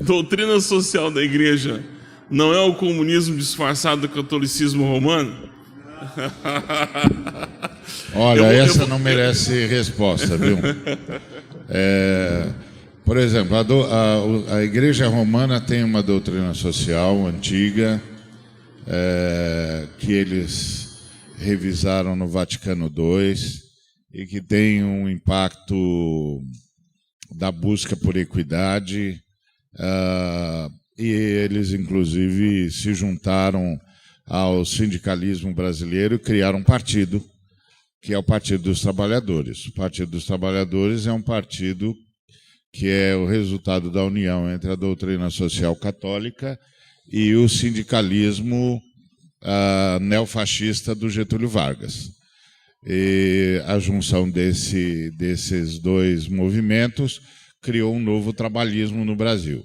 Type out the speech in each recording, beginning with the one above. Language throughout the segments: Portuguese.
doutrina social da igreja não é o comunismo disfarçado do catolicismo romano? Olha, essa não merece resposta, viu? Por exemplo, a Igreja Romana tem uma doutrina social antiga, que eles revisaram no Vaticano II e que tem um impacto da busca por equidade, e eles, inclusive, se juntaram ao sindicalismo brasileiro e criaram um partido, que é o Partido dos Trabalhadores. O Partido dos Trabalhadores é um partido que é o resultado da união entre a doutrina social católica e o sindicalismo neofascista do Getúlio Vargas. E a junção desses dois movimentos criou um novo trabalhismo no Brasil.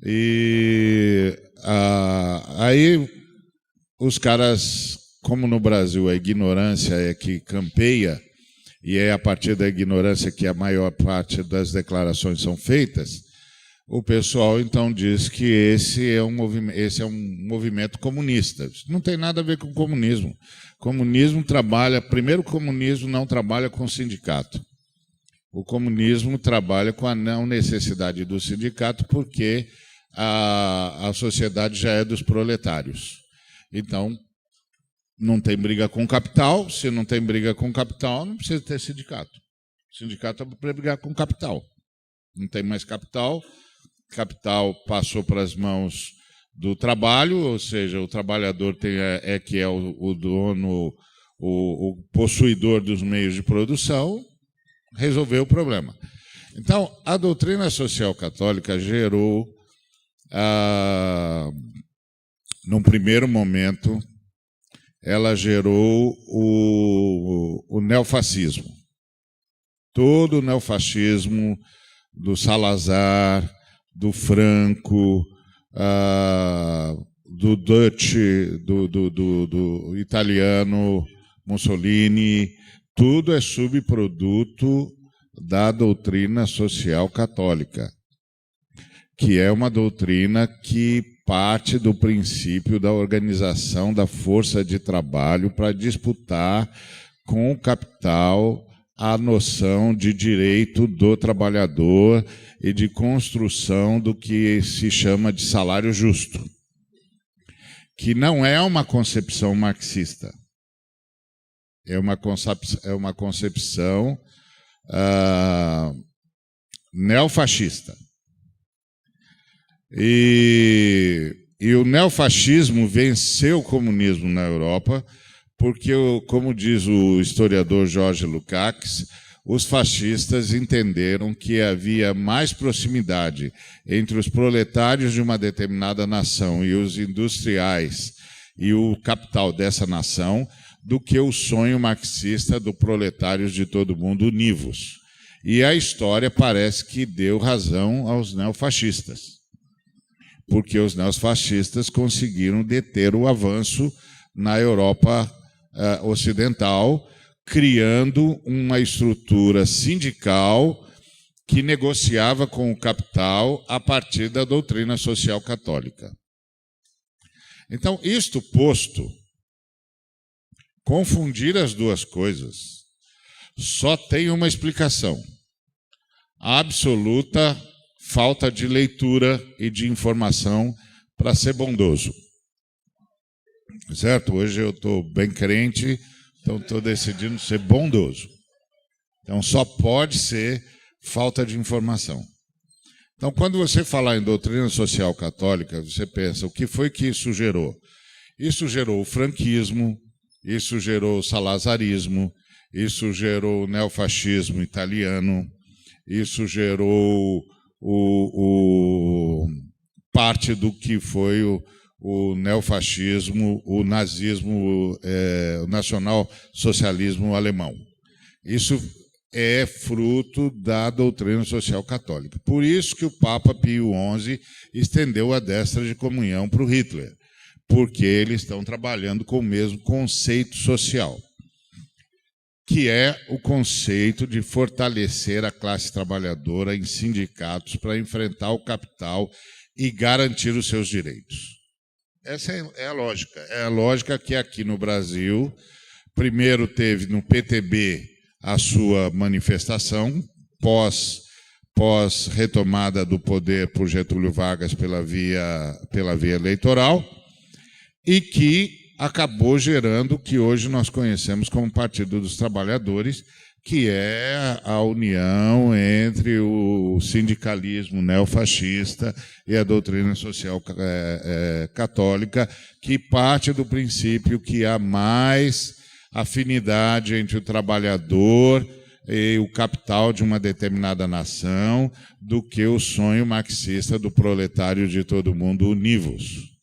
E aí os caras, como no Brasil a ignorância é que campeia, e é a partir da ignorância que a maior parte das declarações são feitas, o pessoal então diz que esse é um movimento comunista. Isso não tem nada a ver com comunismo. Primeiro, o comunismo não trabalha com sindicato. O comunismo trabalha com a não necessidade do sindicato porque a sociedade já é dos proletários. Então, não tem briga com capital. Se não tem briga com capital, não precisa ter sindicato. Sindicato é para brigar com capital. Não tem mais capital. Capital passou para as mãos do trabalho, ou seja, o trabalhador que é o dono, o possuidor dos meios de produção, resolveu o problema. Então, a doutrina social católica gerou, num primeiro momento, ela gerou o neofascismo. Todo o neofascismo do Salazar, do Franco, do Dutch, do italiano Mussolini, tudo é subproduto da doutrina social católica, que é uma doutrina que parte do princípio da organização da força de trabalho para disputar com o capital a noção de direito do trabalhador e de construção do que se chama de salário justo, que não é uma concepção marxista, é uma concepção neofascista. E o neofascismo venceu o comunismo na Europa porque, como diz o historiador Jorge Lukács, os fascistas entenderam que havia mais proximidade entre os proletários de uma determinada nação e os industriais e o capital dessa nação do que o sonho marxista do proletários de todo mundo univos. E a história parece que deu razão aos neofascistas, porque os neofascistas conseguiram deter o avanço na Europa ocidental, criando uma estrutura sindical que negociava com o capital a partir da doutrina social católica. Então, isto posto, confundir as duas coisas só tem uma explicação: a absoluta falta de leitura e de informação para ser bondoso. Certo? Hoje eu estou bem crente, então estou decidindo ser bondoso. Então só pode ser falta de informação. Então, quando você falar em doutrina social católica, você pensa, o que foi que isso gerou? Isso gerou o franquismo, isso gerou o salazarismo, isso gerou o neofascismo italiano, isso gerou parte do que foi o neofascismo, o nazismo, o nacional-socialismo alemão. Isso é fruto da doutrina social católica. Por isso que o Papa Pio XI estendeu a destra de comunhão para o Hitler, porque eles estão trabalhando com o mesmo conceito social, que é o conceito de fortalecer a classe trabalhadora em sindicatos para enfrentar o capital e garantir os seus direitos. Essa é a lógica. É a lógica que aqui no Brasil, primeiro teve no PTB a sua manifestação, pós retomada do poder por Getúlio Vargas pela via eleitoral, e que acabou gerando o que hoje nós conhecemos como Partido dos Trabalhadores, que é a união entre o sindicalismo neofascista e a doutrina social católica, que parte do princípio que há mais afinidade entre o trabalhador e o capital de uma determinada nação do que o sonho marxista do proletário de todo mundo univos.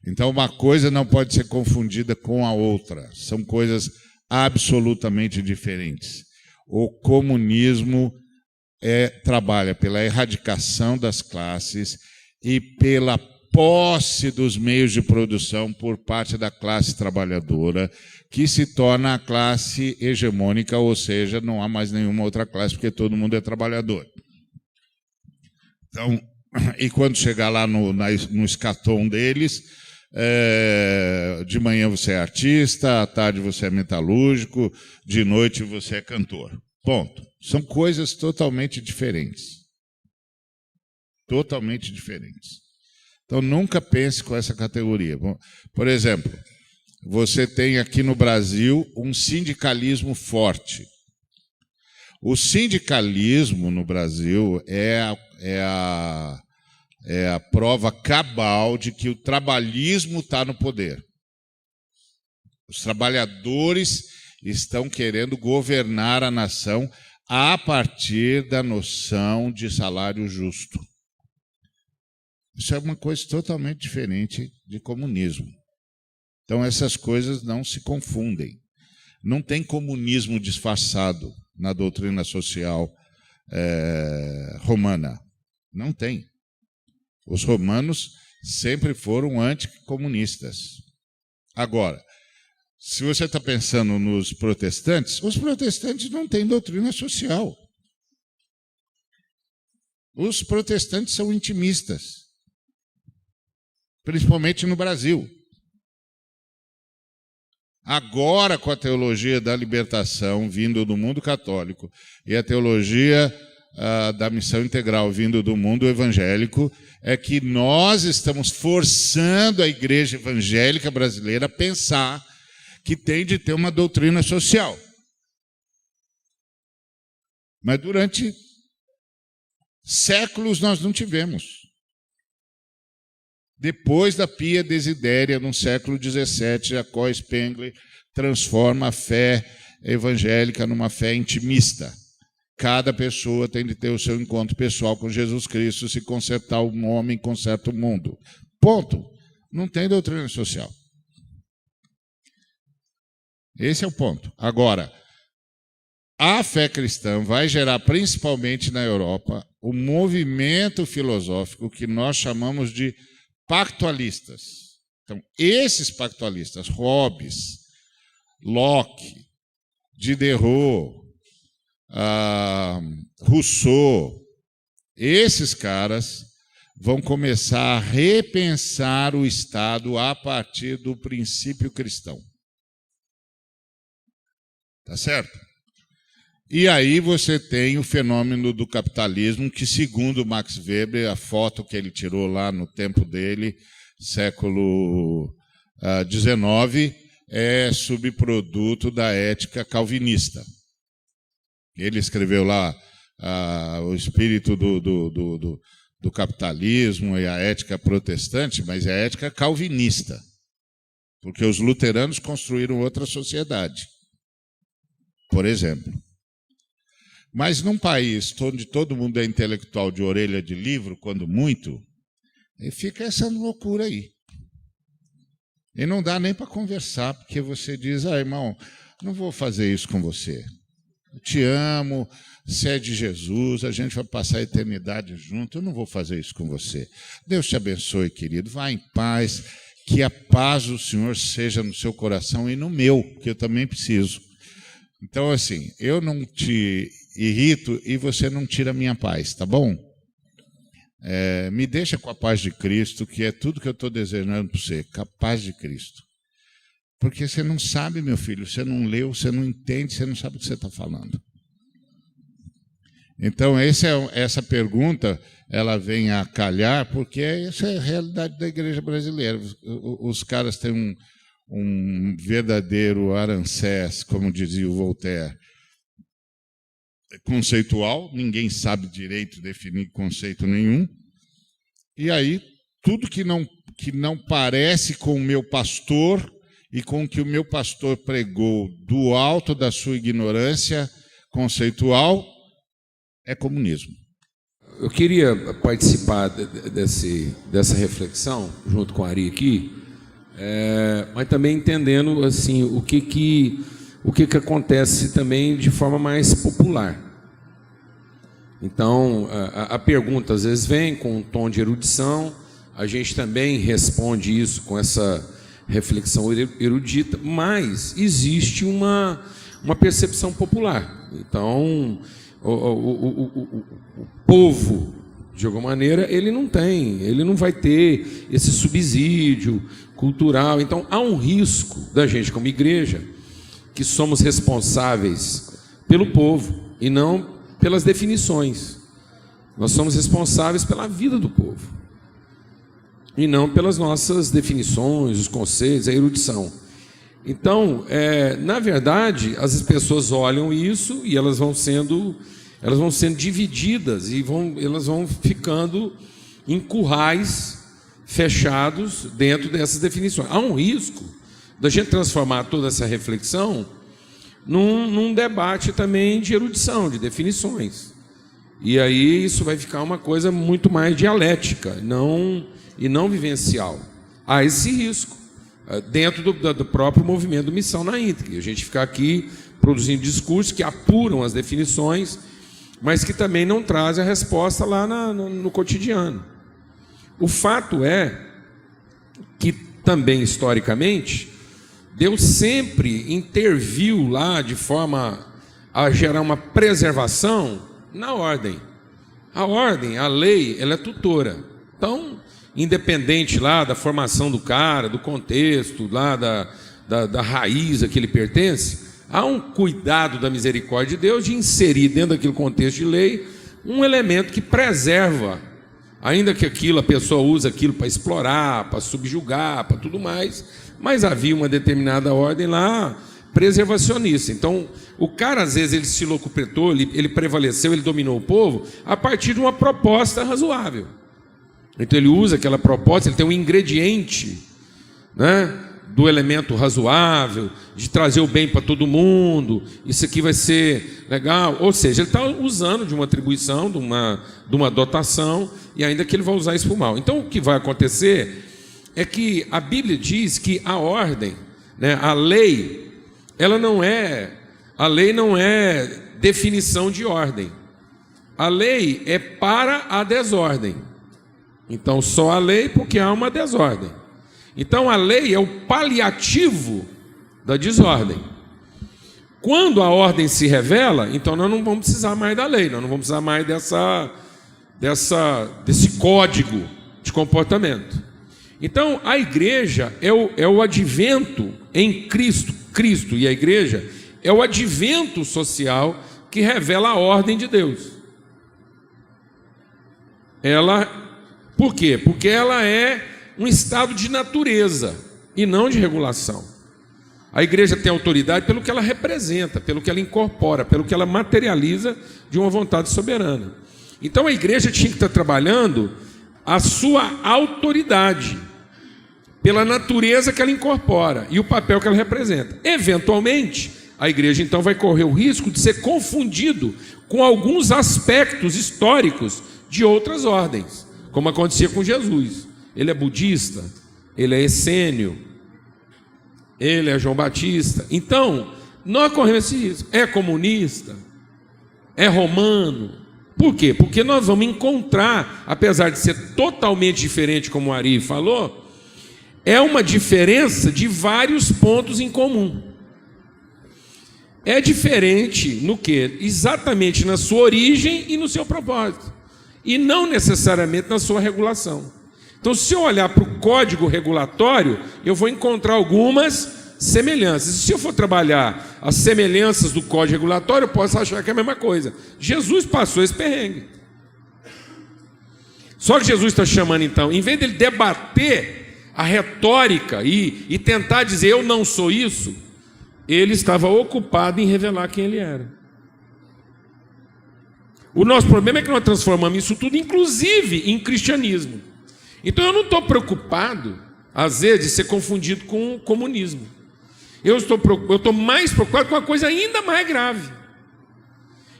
Então, uma coisa não pode ser confundida com a outra. São coisas absolutamente diferentes. O comunismo trabalha pela erradicação das classes e pela posse dos meios de produção por parte da classe trabalhadora, que se torna a classe hegemônica, ou seja, não há mais nenhuma outra classe, porque todo mundo é trabalhador. Então, e quando chegar lá no escatom deles, de manhã você é artista, à tarde você é metalúrgico, de noite você é cantor. Ponto. São coisas totalmente diferentes. Totalmente diferentes. Então, nunca pense com essa categoria. Por exemplo, você tem aqui no Brasil um sindicalismo forte. O sindicalismo no Brasil é a prova cabal de que o trabalhismo está no poder. Os trabalhadores estão querendo governar a nação a partir da noção de salário justo. Isso é uma coisa totalmente diferente de comunismo. Então, essas coisas não se confundem. Não tem comunismo disfarçado na doutrina social romana. Não tem. Os romanos sempre foram anticomunistas. Agora, se você está pensando nos protestantes, os protestantes não têm doutrina social. Os protestantes são intimistas, principalmente no Brasil. Agora, com a teologia da libertação vindo do mundo católico e a teologia da missão integral vindo do mundo evangélico, é que nós estamos forçando a igreja evangélica brasileira a pensar que tem de ter uma doutrina social. Mas durante séculos nós não tivemos. Depois da Pia Desidéria, no século XVII, Jacó Spengler transforma a fé evangélica numa fé intimista. Cada pessoa tem de ter o seu encontro pessoal com Jesus Cristo, se consertar um homem, conserta o mundo. Ponto. Não tem doutrina social. Esse é o ponto. Agora, a fé cristã vai gerar, principalmente na Europa, um movimento filosófico que nós chamamos de pactualistas. Então, esses pactualistas, Hobbes, Locke, Diderot, Rousseau, esses caras vão começar a repensar o Estado a partir do princípio cristão. Tá certo? E aí você tem o fenômeno do capitalismo, que, segundo Max Weber, a foto que ele tirou lá no tempo dele, século XIX, é subproduto da ética calvinista. Ele escreveu lá o espírito do capitalismo e a ética protestante, mas é a ética calvinista, porque os luteranos construíram outra sociedade, por exemplo. Mas num país onde todo mundo é intelectual de orelha de livro, quando muito, fica essa loucura aí. E não dá nem para conversar, porque você diz, irmão, não vou fazer isso com você. Eu te amo, você é de Jesus, a gente vai passar a eternidade junto, eu não vou fazer isso com você. Deus te abençoe, querido, vá em paz, que a paz do Senhor seja no seu coração e no meu, que eu também preciso. Então, assim, eu não te irrito e você não tira a minha paz, tá bom? Me deixa com a paz de Cristo, que é tudo que eu estou desejando para você, com a paz de Cristo. Porque você não sabe, meu filho, você não leu, você não entende, você não sabe o que você está falando. Então, essa pergunta, ela vem a calhar, porque essa é a realidade da igreja brasileira. Os caras têm um verdadeiro arancés, como dizia o Voltaire, conceitual, ninguém sabe direito definir conceito nenhum, e aí tudo que não parece com o meu pastor e com o que o meu pastor pregou do alto da sua ignorância conceitual é comunismo. Eu queria participar dessa reflexão junto com a Ari aqui, mas também entendendo assim o que acontece também de forma mais popular. Então, a pergunta às vezes vem com um tom de erudição, a gente também responde isso com essa reflexão erudita, mas existe uma percepção popular. Então, o povo, de alguma maneira, ele não vai ter esse subsídio cultural. Então, há um risco da gente, como igreja, que somos responsáveis pelo povo e não pelas definições. Nós somos responsáveis pela vida do povo e não pelas nossas definições, os conceitos, a erudição. Então, na verdade, as pessoas olham isso e elas vão sendo divididas e elas vão ficando em currais fechados dentro dessas definições. Há um risco da gente transformar toda essa reflexão num debate também de erudição, de definições. E aí isso vai ficar uma coisa muito mais dialética e não vivencial. Há esse risco dentro do próprio movimento Missão na íntegra. A gente ficar aqui produzindo discursos que apuram as definições, mas que também não trazem a resposta lá no cotidiano. O fato é que também, historicamente, Deus sempre interviu lá de forma a gerar uma preservação na ordem. A ordem, a lei, ela é tutora. Então, independente lá da formação do cara, do contexto, lá da raiz a que ele pertence, há um cuidado da misericórdia de Deus de inserir dentro daquele contexto de lei um elemento que preserva, ainda que a pessoa use aquilo para explorar, para subjugar, para tudo mais, mas havia uma determinada ordem lá preservacionista. Então, o cara, às vezes, ele se locupretou, ele prevaleceu, ele dominou o povo a partir de uma proposta razoável. Então, ele usa aquela proposta, ele tem um ingrediente, né, do elemento razoável, de trazer o bem para todo mundo, isso aqui vai ser legal. Ou seja, ele está usando de uma atribuição, de uma dotação, e ainda que ele vai usar isso para o mal. Então, o que vai acontecer é que a Bíblia diz que a ordem, né, a lei não é definição de ordem. A lei é para a desordem. Então, só a lei porque há uma desordem. Então, a lei é o paliativo da desordem. Quando a ordem se revela, então nós não vamos precisar mais da lei, nós não vamos precisar mais desse código de comportamento. Então, a igreja é o advento em Cristo. Cristo e a igreja é o advento social que revela a ordem de Deus. Por quê? Porque ela é um estado de natureza e não de regulação. A igreja tem autoridade pelo que ela representa, pelo que ela incorpora, pelo que ela materializa de uma vontade soberana. Então a igreja tinha que estar trabalhando a sua autoridade pela natureza que ela incorpora e o papel que ela representa. Eventualmente, a igreja então vai correr o risco de ser confundido com alguns aspectos históricos de outras ordens, como acontecia com Jesus. Ele é budista, ele é essênio, ele é João Batista. Então, nós corremos esse risco. É comunista, é romano. Por quê? Porque nós vamos encontrar, apesar de ser totalmente diferente, como o Ari falou, é uma diferença de vários pontos em comum. é diferente no quê? Exatamente na sua origem e no seu propósito, e não necessariamente na sua regulação. Então, se eu olhar para o código regulatório, eu vou encontrar algumas semelhanças. E se eu for trabalhar as semelhanças do código regulatório, eu posso achar que é a mesma coisa. Jesus passou esse perrengue. Só que Jesus está chamando, então, em vez dele debater a retórica e tentar dizer eu não sou isso, ele estava ocupado em revelar quem ele era. O nosso problema é que nós transformamos isso tudo, inclusive, em cristianismo. Então eu não estou preocupado, às vezes, de ser confundido com o comunismo. Eu estou mais preocupado com uma coisa ainda mais grave,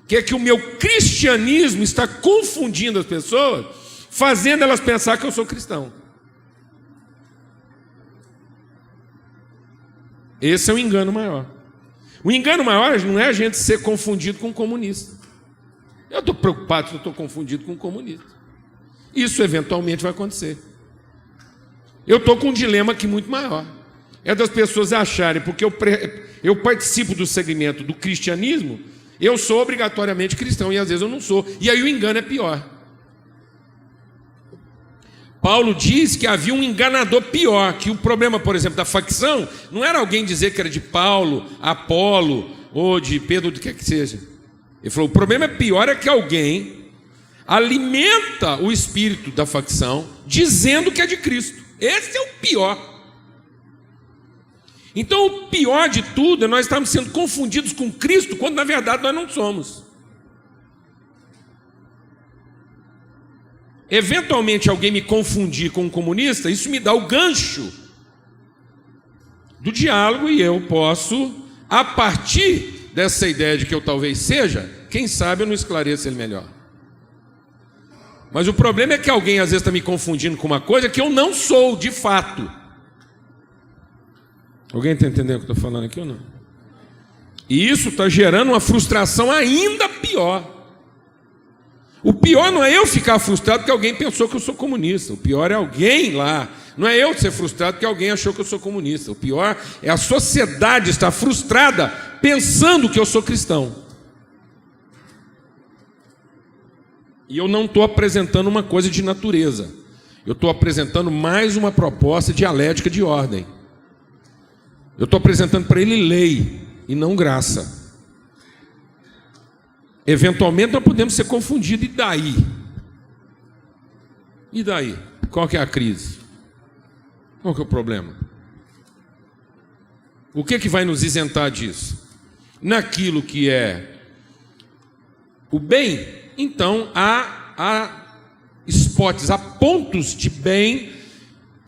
que é que o meu cristianismo está confundindo as pessoas, fazendo elas pensar que eu sou cristão. Esse é o engano maior. O engano maior não é a gente ser confundido com um comunista. Eu estou preocupado se eu estou confundido com um comunista. Isso eventualmente vai acontecer. Eu estou com um dilema aqui muito maior. É das pessoas acharem, porque eu participo do segmento do cristianismo, eu sou obrigatoriamente cristão, e às vezes eu não sou. E aí o engano é pior. Paulo diz que havia um enganador pior, que o problema, por exemplo, da facção, não era alguém dizer que era de Paulo, Apolo, ou de Pedro, do que seja. Ele falou, o problema pior é que alguém alimenta o espírito da facção, dizendo que é de Cristo. Esse é o pior. Então o pior de tudo é nós estarmos sendo confundidos com Cristo, quando na verdade nós não somos. Eventualmente alguém me confundir com um comunista, isso me dá o gancho do diálogo, e eu posso, a partir dessa ideia de que eu talvez seja, quem sabe eu não esclareço ele melhor. Mas o problema é que alguém às vezes está me confundindo com uma coisa que eu não sou de fato. Alguém está entendendo o que eu estou falando aqui ou não? E isso está gerando uma frustração ainda pior. O pior não é eu ficar frustrado porque alguém pensou que eu sou comunista. O pior é alguém lá. Não é eu ser frustrado porque alguém achou que eu sou comunista. O pior é a sociedade estar frustrada pensando que eu sou cristão. E eu não estou apresentando uma coisa de natureza. Eu estou apresentando mais uma proposta dialética de ordem. Eu estou apresentando para ele lei e não graça. Eventualmente nós podemos ser confundidos, e daí? E daí? Qual que é a crise? Qual que é o problema? O que vai nos isentar disso? Naquilo que é o bem, então há spots, há pontos de bem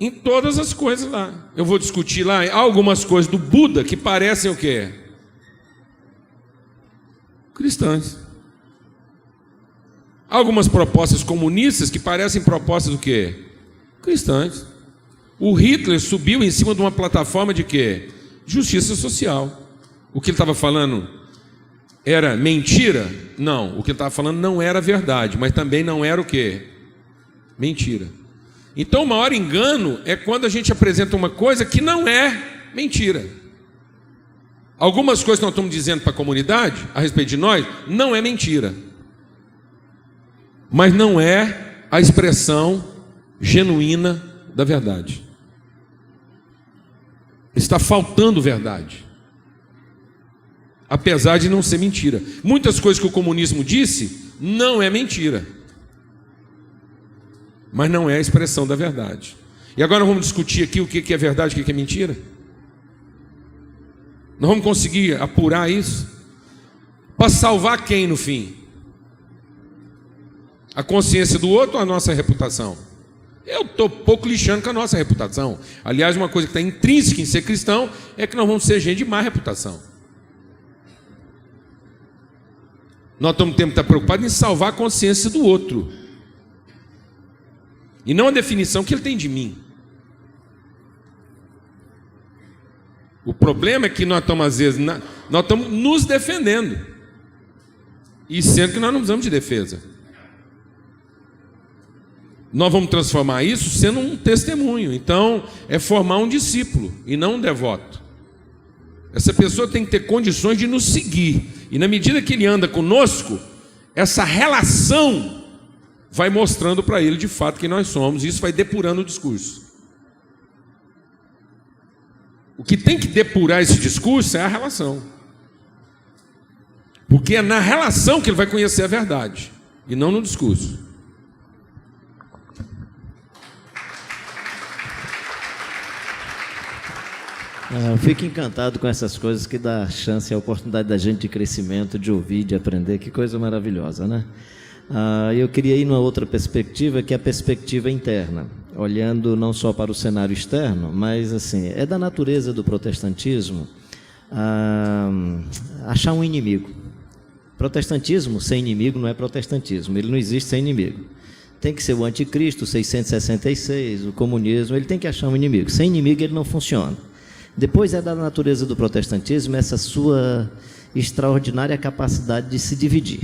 em todas as coisas lá. Eu vou discutir lá algumas coisas do Buda que parecem o quê? Cristãs. Algumas propostas comunistas que parecem propostas do quê? Cristãs. O Hitler subiu em cima de uma plataforma de quê? Justiça social. O que ele estava falando era mentira? Não. O que ele estava falando não era verdade, mas também não era o quê? Mentira. Então o maior engano é quando a gente apresenta uma coisa que não é mentira. Algumas coisas que nós estamos dizendo para a comunidade, a respeito de nós, não é mentira. Mas não é a expressão genuína da verdade. Está faltando verdade. Apesar de não ser mentira. Muitas coisas que o comunismo disse não é mentira. Mas não é a expressão da verdade. E agora vamos discutir aqui o que é verdade e o que é mentira? Nós vamos conseguir apurar isso? Para salvar quem no fim? A consciência do outro ou a nossa reputação? Eu estou pouco lixando com a nossa reputação. Aliás, uma coisa que está intrínseca em ser cristão é que nós vamos ser gente de má reputação. Nós temos que estar preocupados em salvar a consciência do outro. E não a definição que ele tem de mim. O problema é que nós estamos, às vezes, nós estamos nos defendendo. E sendo que nós não precisamos de defesa. Nós vamos transformar isso sendo um testemunho. Então, é formar um discípulo e não um devoto. Essa pessoa tem que ter condições de nos seguir. E na medida que ele anda conosco, essa relação vai mostrando para ele de fato quem nós somos. E isso vai depurando o discurso. O que tem que depurar esse discurso é a relação. Porque é na relação que ele vai conhecer a verdade. E não no discurso. Eu fico encantado com essas coisas que dá chance e a oportunidade da gente de crescimento, de ouvir, de aprender. Que coisa maravilhosa, né? Eu queria ir numa outra perspectiva, que é a perspectiva interna, olhando não só para o cenário externo, mas assim, é da natureza do protestantismo achar um inimigo. Protestantismo sem inimigo não é protestantismo, ele não existe sem inimigo. Tem que ser o anticristo, 666, o comunismo, ele tem que achar um inimigo. Sem inimigo ele não funciona. Depois é da natureza do protestantismo essa sua extraordinária capacidade de se dividir.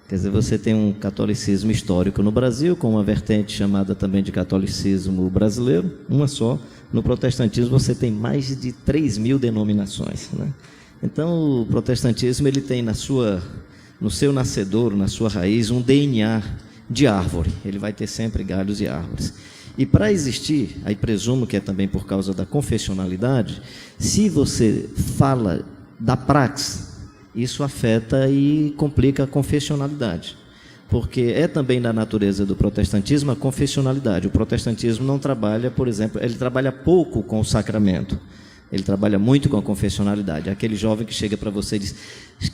Quer dizer, você tem um catolicismo histórico no Brasil, com uma vertente chamada também de catolicismo brasileiro, uma só. No protestantismo você tem mais de 3.000 denominações, né? Então o protestantismo ele tem no seu nascedouro, na sua raiz, um DNA de árvore. Ele vai ter sempre galhos e árvores. E para existir, aí presumo que é também por causa da confessionalidade, se você fala da praxe, isso afeta e complica a confessionalidade. Porque é também da natureza do protestantismo a confessionalidade. O protestantismo não trabalha, por exemplo, ele trabalha pouco com o sacramento. Ele trabalha muito com a confessionalidade. Aquele jovem que chega para você e diz: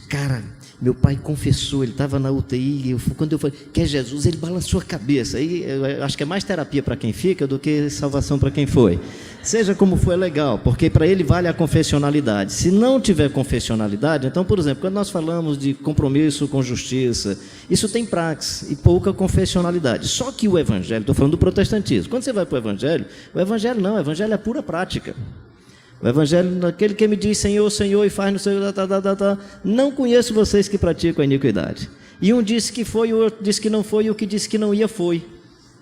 cara, meu pai confessou, ele estava na UTI, quando eu falei, quer Jesus, ele balançou a cabeça. Aí eu acho que é mais terapia para quem fica do que salvação para quem foi. Seja como for, é legal, porque para ele vale a confessionalidade. Se não tiver confessionalidade, então, por exemplo, quando nós falamos de compromisso com justiça, isso tem praxe e pouca confessionalidade. Só que o evangelho, estou falando do protestantismo, quando você vai para o evangelho não, o evangelho é pura prática. O evangelho, aquele que me diz Senhor, Senhor, e faz no seu... Não conheço vocês que praticam a iniquidade. E um disse que foi, o outro disse que não foi, e o que disse que não ia foi.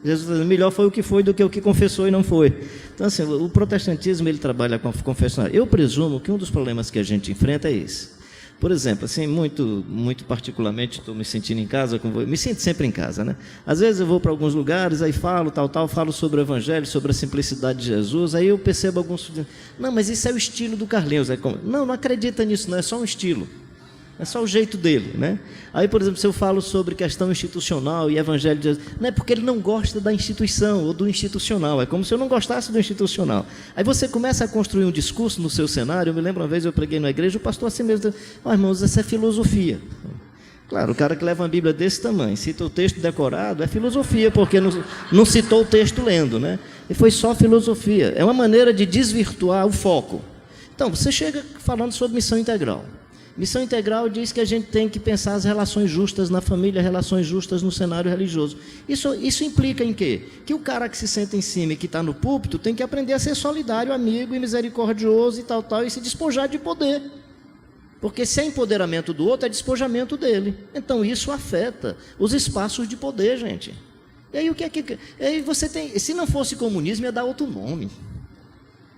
Jesus falou, melhor foi o que foi do que o que confessou e não foi. Então, assim, o protestantismo, ele trabalha com confessional. Eu presumo que um dos problemas que a gente enfrenta é esse. Por exemplo, assim, muito particularmente, estou me sentindo em casa, me sinto sempre em casa, né? Às vezes eu vou para alguns lugares, aí falo, falo sobre o evangelho, sobre a simplicidade de Jesus, aí eu percebo alguns... Não, mas isso é o estilo do Carlinhos. Não acredita nisso, não, é só um estilo. É só o jeito dele, né? Aí, por exemplo, se eu falo sobre questão institucional e evangelho de Jesus, não é porque ele não gosta da instituição ou do institucional, é como se eu não gostasse do institucional. Aí você começa a construir um discurso no seu cenário. Eu me lembro uma vez, eu preguei na igreja, o pastor assim mesmo, irmãos, essa é filosofia. Claro, o cara que leva uma Bíblia desse tamanho, cita o texto decorado, é filosofia, porque não citou o texto lendo, né? E foi só filosofia. É uma maneira de desvirtuar o foco. Então, você chega falando sobre missão integral. Missão integral diz que a gente tem que pensar as relações justas na família, relações justas no cenário religioso. Isso implica em quê? Que o cara que se senta em cima e que está no púlpito tem que aprender a ser solidário, amigo e misericordioso e tal, e se despojar de poder. Porque se é empoderamento do outro, é despojamento dele. Então isso afeta os espaços de poder, gente. E aí o que é que... Aí você tem... Se não fosse comunismo, ia dar outro nome.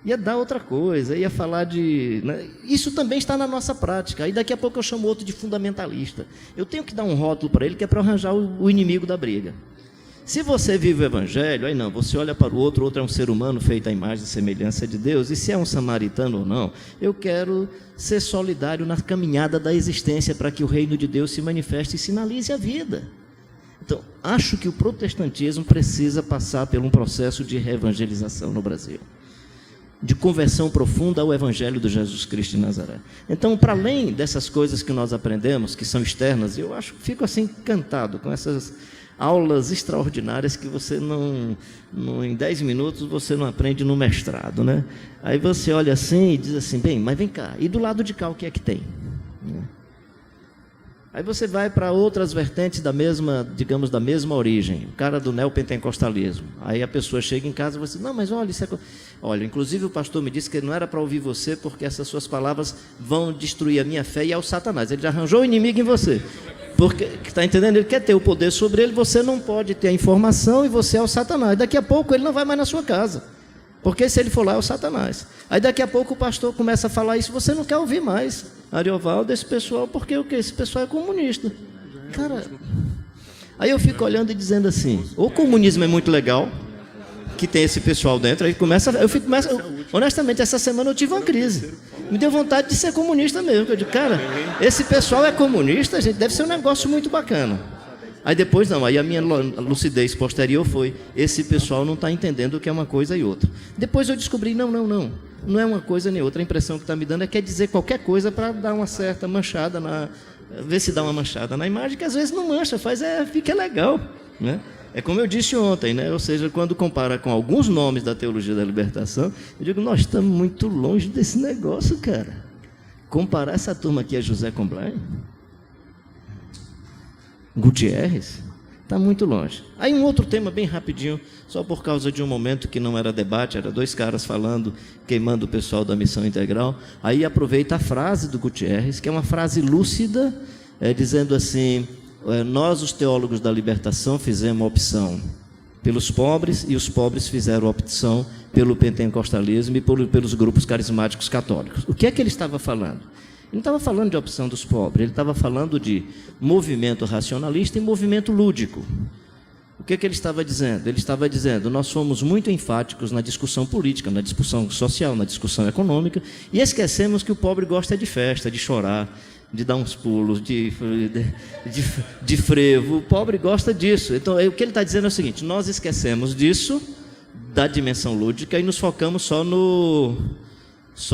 Ia dar outra coisa, ia falar de... Né? Isso também está na nossa prática. Aí daqui a pouco eu chamo outro de fundamentalista. Eu tenho que dar um rótulo para ele que é para arranjar o inimigo da briga. Se você vive o evangelho, aí não, você olha para o outro é um ser humano feito à imagem e semelhança de Deus, e se é um samaritano ou não, eu quero ser solidário na caminhada da existência para que o reino de Deus se manifeste e sinalize a vida. Então, acho que o protestantismo precisa passar por um processo de reevangelização no Brasil, de conversão profunda ao Evangelho de Jesus Cristo de Nazaré. Então, para além dessas coisas que nós aprendemos, que são externas, eu fico assim encantado com essas aulas extraordinárias que você em 10 minutos você não aprende no mestrado, né? Aí você olha assim e diz assim, bem, mas vem cá, e do lado de cá o que é que tem? Aí você vai para outras vertentes da mesma, digamos, da mesma origem, o cara do neopentecostalismo. Aí a pessoa chega em casa e você diz, não, mas olha, isso é... Olha, inclusive o pastor me disse que não era para ouvir você, porque essas suas palavras vão destruir a minha fé e é o Satanás. Ele já arranjou o inimigo em você. Porque, está entendendo? Ele quer ter o poder sobre ele, você não pode ter a informação e você é o Satanás. Daqui a pouco ele não vai mais na sua casa. Porque se ele for lá, é o Satanás. Aí daqui a pouco o pastor começa a falar isso, você não quer ouvir mais Ariovaldo, esse pessoal, porque o quê? Esse pessoal é comunista. Cara, aí eu fico olhando e dizendo assim, o comunismo é muito legal, que tem esse pessoal dentro, aí honestamente, essa semana eu tive uma crise. Me deu vontade de ser comunista mesmo. Eu digo, cara, esse pessoal é comunista, gente, deve ser um negócio muito bacana. Aí depois não, aí a minha lucidez posterior foi, esse pessoal não está entendendo o que é uma coisa e outra. Depois eu descobri, não é uma coisa nem outra, a impressão que está me dando é que é dizer qualquer coisa para dar uma certa manchada, ver se dá uma manchada na imagem, que às vezes não mancha, fica legal, né? É como eu disse ontem, né? Ou seja, quando compara com alguns nomes da teologia da libertação, eu digo, nós estamos muito longe desse negócio, cara. Comparar essa turma aqui a José Combray, Gutierrez, está muito longe. Aí um outro tema bem rapidinho, só por causa de um momento que não era debate, era dois caras falando, queimando o pessoal da Missão Integral. Aí aproveita a frase do Gutierrez, que é uma frase lúcida, dizendo assim, nós os teólogos da libertação fizemos a opção pelos pobres e os pobres fizeram a opção pelo pentecostalismo e pelos grupos carismáticos católicos. O que é que ele estava falando? Ele não estava falando de opção dos pobres, ele estava falando de movimento racionalista e movimento lúdico. O que é que ele estava dizendo? Ele estava dizendo, nós somos muito enfáticos na discussão política, na discussão social, na discussão econômica, e esquecemos que o pobre gosta de festa, de chorar, de dar uns pulos, de frevo. O pobre gosta disso. Então, o que ele está dizendo é o seguinte, nós esquecemos disso, da dimensão lúdica, e nos focamos só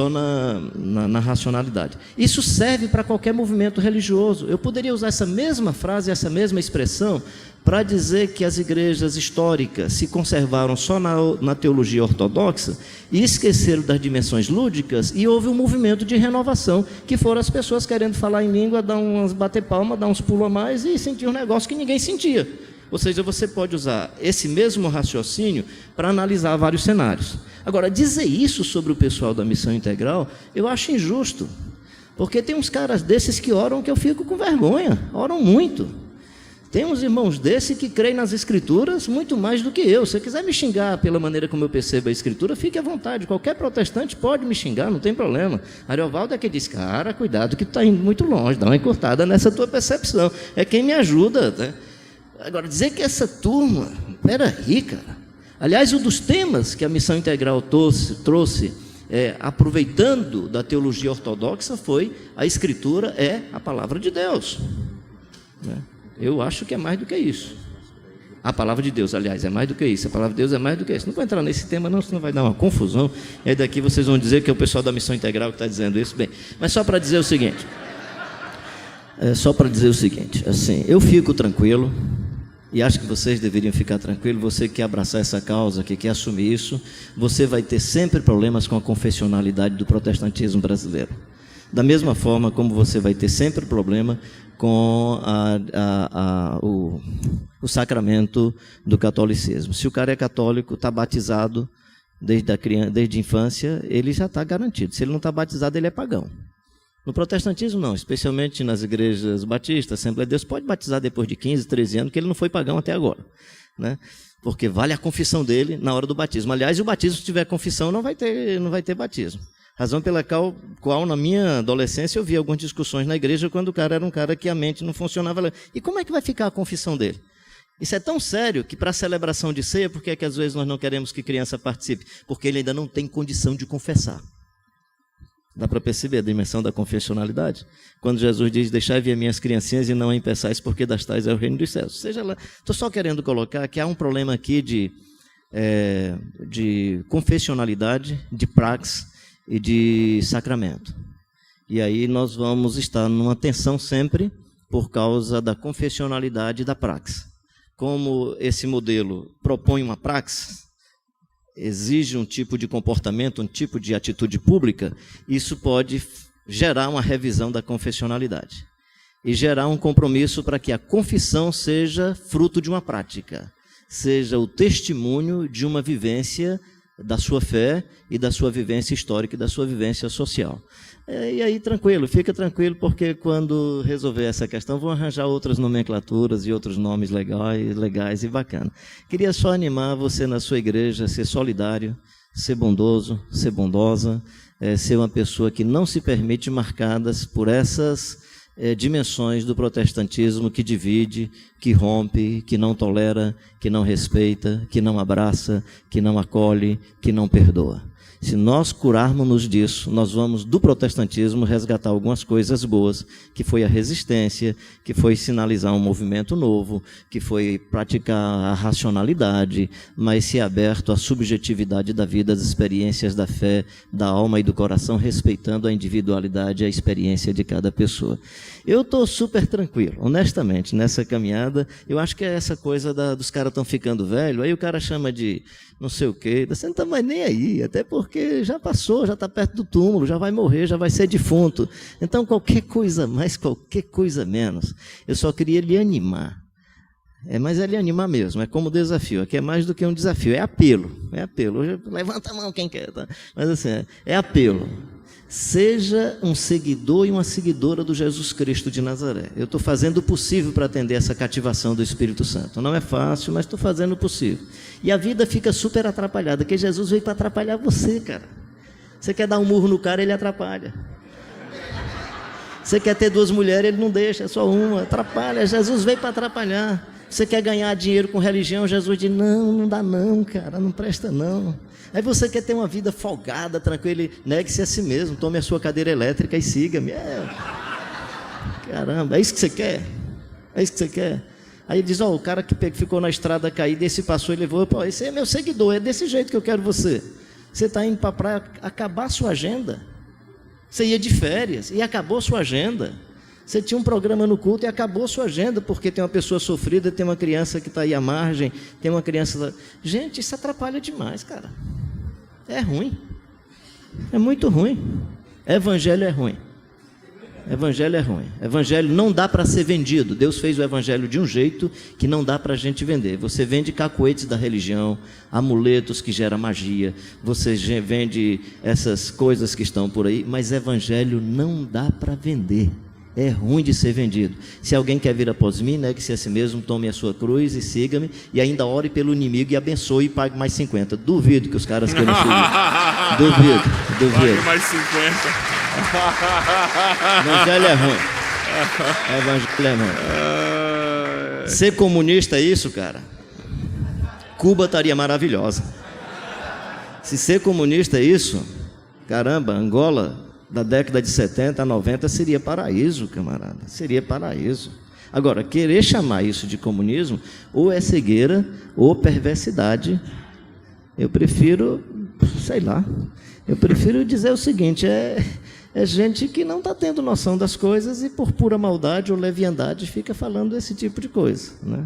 na racionalidade. Isso serve para qualquer movimento religioso. Eu poderia usar essa mesma frase, essa mesma expressão, para dizer que as igrejas históricas se conservaram só na teologia ortodoxa e esqueceram das dimensões lúdicas, e houve um movimento de renovação, que foram as pessoas querendo falar em língua, bater palma, dar uns pulos a mais e sentir um negócio que ninguém sentia. Ou seja, você pode usar esse mesmo raciocínio para analisar vários cenários. Agora, dizer isso sobre o pessoal da Missão Integral, eu acho injusto, porque tem uns caras desses que oram que eu fico com vergonha, oram muito. Tem uns irmãos desses que creem nas Escrituras muito mais do que eu. Se você quiser me xingar pela maneira como eu percebo a Escritura, fique à vontade. Qualquer protestante pode me xingar, não tem problema. Ariovaldo é que diz, cara, cuidado que tu está indo muito longe, dá uma encurtada nessa tua percepção. É quem me ajuda, né? Agora, dizer que essa turma, peraí, cara. Aliás, um dos temas que a Missão Integral trouxe aproveitando da teologia ortodoxa, foi a Escritura é a palavra de Deus, né? Eu acho que é mais do que isso. A palavra de Deus, aliás, é mais do que isso. A palavra de Deus é mais do que isso. Não vou entrar nesse tema não, senão vai dar uma confusão. E aí daqui vocês vão dizer que é o pessoal da Missão Integral que está dizendo isso. Bem, mas só para dizer o seguinte. Assim, eu fico tranquilo, e acho que vocês deveriam ficar tranquilos. Você que quer abraçar essa causa, que quer assumir isso, você vai ter sempre problemas com a confessionalidade do protestantismo brasileiro. Da mesma forma como você vai ter sempre problema com o sacramento do catolicismo. Se o cara é católico, está batizado desde a infância, ele já está garantido. Se ele não está batizado, ele é pagão. No protestantismo, não, especialmente nas igrejas batistas, Assembleia de Deus, pode batizar depois de 15, 13 anos, que ele não foi pagão até agora, né? Porque vale a confissão dele na hora do batismo. Aliás, o batismo, se tiver confissão, não vai ter batismo. Razão pela qual, na minha adolescência, eu vi algumas discussões na igreja quando o cara era um cara que a mente não funcionava. E como é que vai ficar a confissão dele? Isso é tão sério que para a celebração de ceia, por que é que às vezes nós não queremos que criança participe? Porque ele ainda não tem condição de confessar. Dá para perceber a dimensão da confessionalidade? Quando Jesus diz, deixai vir minhas criancinhas e não a impeçais, porque das tais é o reino dos céus. Seja lá, estou só querendo colocar que há um problema aqui de confessionalidade, de praxis e de sacramento. E aí nós vamos estar numa tensão sempre por causa da confessionalidade e da praxis. Como esse modelo propõe uma praxis, exige um tipo de comportamento, um tipo de atitude pública, isso pode gerar uma revisão da confessionalidade e gerar um compromisso para que a confissão seja fruto de uma prática, seja o testemunho de uma vivência da sua fé e da sua vivência histórica e da sua vivência social. E aí, tranquilo, fica tranquilo, porque quando resolver essa questão, vão arranjar outras nomenclaturas e outros nomes legais e bacanas. Queria só animar você na sua igreja a ser solidário, ser bondoso, ser bondosa, ser uma pessoa que não se permite marcadas por essas dimensões do protestantismo que divide, que rompe, que não tolera, que não respeita, que não abraça, que não acolhe, que não perdoa. Se nós curarmos-nos disso, nós vamos do protestantismo resgatar algumas coisas boas, que foi a resistência, que foi sinalizar um movimento novo, que foi praticar a racionalidade, mas ser aberto à subjetividade da vida, às experiências da fé, da alma e do coração, respeitando a individualidade e a experiência de cada pessoa. Eu estou super tranquilo, honestamente, nessa caminhada. Eu acho que é essa coisa dos caras estão ficando velho, aí o cara chama de não sei o quê, você não está mais nem aí, até porque já passou, já está perto do túmulo, já vai morrer, já vai ser defunto. Então, qualquer coisa mais, qualquer coisa menos, eu só queria lhe animar. Mas é lhe animar mesmo, é como desafio, aqui é mais do que um desafio, é apelo. Hoje, levanta a mão quem quer, tá? Mas assim, é apelo. Seja um seguidor e uma seguidora do Jesus Cristo de Nazaré. Eu estou fazendo o possível para atender essa cativação do Espírito Santo. Não é fácil, mas estou fazendo o possível. E a vida fica super atrapalhada, porque Jesus veio para atrapalhar você, cara. Você quer dar um murro no cara, ele atrapalha. Você quer ter 2 mulheres, ele não deixa, é só uma, atrapalha. Jesus veio para atrapalhar. Você quer ganhar dinheiro com religião, Jesus diz, não dá não, cara, não presta não. Aí você quer ter uma vida folgada, tranquila, negue-se a si mesmo, tome a sua cadeira elétrica e siga-me. Caramba, é isso que você quer? É isso que você quer? Aí ele diz, o cara que ficou na estrada caída, esse passou e levou, esse é meu seguidor, é desse jeito que eu quero você. Você está indo para a praia acabar a sua agenda. Você ia de férias e acabou a sua agenda. Você tinha um programa no culto e acabou a sua agenda, porque tem uma pessoa sofrida, tem uma criança que está aí à margem, tem uma criança... Gente, isso atrapalha demais, cara. É ruim. É muito ruim. Evangelho é ruim. Evangelho é ruim. Evangelho não dá para ser vendido. Deus fez o evangelho de um jeito que não dá para a gente vender. Você vende cacoetes da religião, amuletos que geram magia, você vende essas coisas que estão por aí, mas evangelho não dá para vender. É ruim de ser vendido. Se alguém quer vir após mim, negue-se a si mesmo, tome a sua cruz e siga-me, e ainda ore pelo inimigo e abençoe e pague mais 50. Duvido que os caras queiram seguir. Duvido. Pague mais 50. Evangelho é ruim. Evangelho é ruim. Ser comunista é isso, cara. Cuba estaria maravilhosa. Se ser comunista é isso, caramba, Angola... da década de 70 a 90 seria paraíso, camarada, seria paraíso. Agora, querer chamar isso de comunismo, ou é cegueira, ou perversidade. Eu prefiro, eu prefiro dizer o seguinte, é gente que não está tendo noção das coisas e por pura maldade ou leviandade fica falando desse tipo de coisa, né?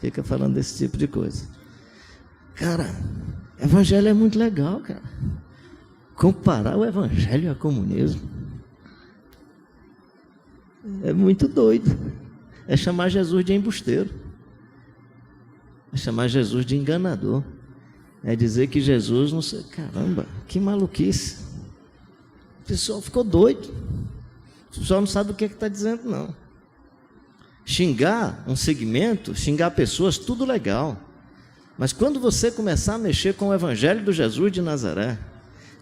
Fica falando desse tipo de coisa. Cara, evangelho é muito legal, cara. Comparar o evangelho ao comunismo é muito doido. É chamar Jesus de embusteiro. É chamar Jesus de enganador. É dizer que Jesus não sei... Caramba, que maluquice. O pessoal ficou doido. O pessoal não sabe o que está dizendo, não. Xingar um segmento, xingar pessoas, tudo legal. Mas quando você começar a mexer com o evangelho do Jesus de Nazaré,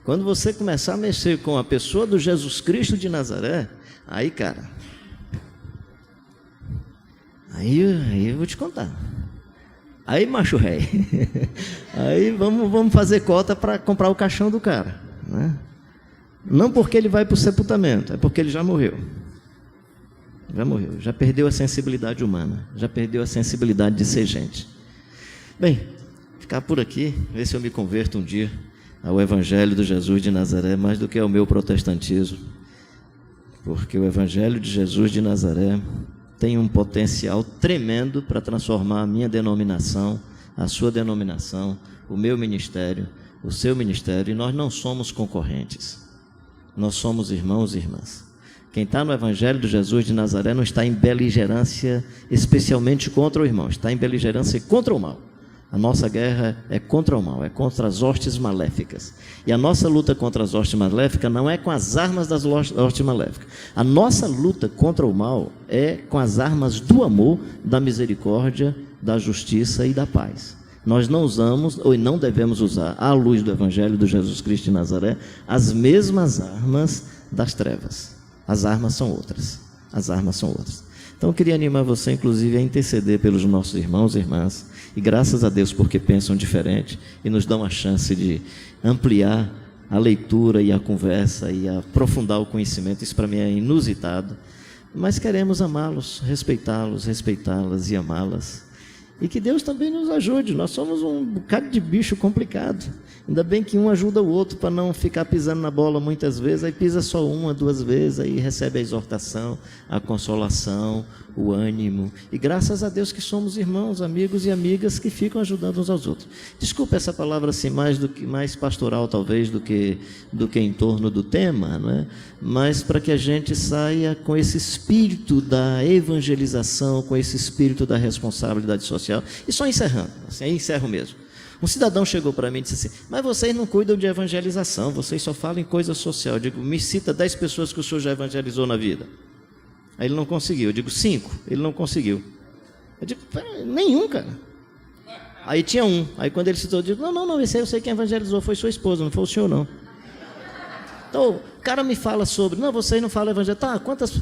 quando você começar a mexer com a pessoa do Jesus Cristo de Nazaré, aí, cara, aí eu vou te contar. Aí, macho rei, aí vamos fazer cota para comprar o caixão do cara, né? Não porque ele vai para o sepultamento, é porque ele já morreu. Já morreu, já perdeu a sensibilidade humana, já perdeu a sensibilidade de ser gente. Bem, ficar por aqui, ver se eu me converto um dia ao Evangelho do Jesus de Nazaré, mais do que ao meu protestantismo, porque o Evangelho de Jesus de Nazaré tem um potencial tremendo para transformar a minha denominação, a sua denominação, o meu ministério, o seu ministério, e nós não somos concorrentes, nós somos irmãos e irmãs. Quem está no Evangelho de Jesus de Nazaré não está em beligerância especialmente contra o irmão, está em beligerância contra o mal. A nossa guerra é contra o mal, é contra as hostes maléficas. E a nossa luta contra as hostes maléficas não é com as armas das hostes maléficas. A nossa luta contra o mal é com as armas do amor, da misericórdia, da justiça e da paz. nós não usamos, ou não devemos usar, à luz do Evangelho de Jesus Cristo de Nazaré, as mesmas armas das trevas. As armas são outras. As armas são outras. Então eu queria animar você, inclusive, a interceder pelos nossos irmãos e irmãs, e graças a Deus porque pensam diferente e nos dão a chance de ampliar a leitura e a conversa e aprofundar o conhecimento. Isso para mim é inusitado, mas queremos amá-los, respeitá-las e amá-las. E que Deus também nos ajude. Nós somos um bocado de bicho complicado. Ainda bem que um ajuda o outro para não ficar pisando na bola muitas vezes. Aí pisa só uma, duas vezes, aí recebe a exortação, a consolação, o ânimo. E graças a Deus que somos irmãos, amigos e amigas que ficam ajudando uns aos outros. Desculpa essa palavra assim, mais pastoral talvez do que em torno do tema, não é? Mas para que a gente saia com esse espírito da evangelização, com esse espírito da responsabilidade social. E só encerrando, assim, aí encerro mesmo. Um cidadão chegou para mim e disse assim: mas vocês não cuidam de evangelização, vocês só falam em coisa social. Eu digo: me cita 10 pessoas que o senhor já evangelizou na vida. Aí ele não conseguiu. Eu digo: 5, ele não conseguiu. Eu digo: nenhum, cara. Aí tinha um. Aí quando ele citou, eu digo: não, esse aí eu sei quem evangelizou, foi sua esposa, não foi o senhor não. Então o cara me fala sobre: não, vocês não falam evangelho. Tá, quantas...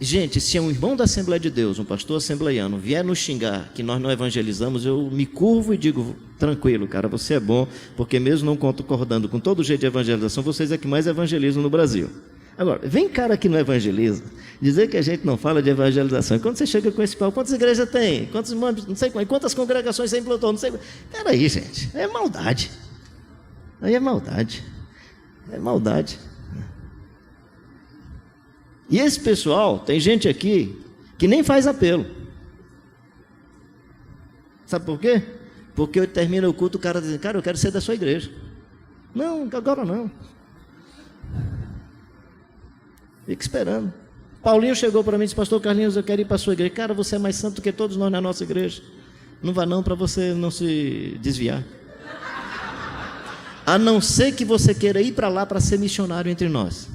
Gente, se um irmão da Assembleia de Deus, um pastor assembleiano, vier nos xingar que nós não evangelizamos, eu me curvo e digo: tranquilo, cara, você é bom, porque mesmo não concordando com todo o jeito de evangelização, vocês é que mais evangelizam no Brasil. Agora, vem cara que não evangeliza, dizer que a gente não fala de evangelização. E quando você chega com esse pau, quantas igrejas tem? Quantos irmãos, não sei quantas congregações você implantou, não sei. Peraí, gente, é maldade. Aí é maldade. É maldade. E esse pessoal, tem gente aqui que nem faz apelo. Sabe por quê? Porque eu termino o culto, o cara diz: cara, eu quero ser da sua igreja. Não, agora não. Fica esperando. Paulinho chegou para mim e disse: pastor Carlinhos, eu quero ir para a sua igreja. Cara, você é mais santo do que todos nós na nossa igreja. Não vá não, para você não se desviar. A não ser que você queira ir para lá para ser missionário entre nós.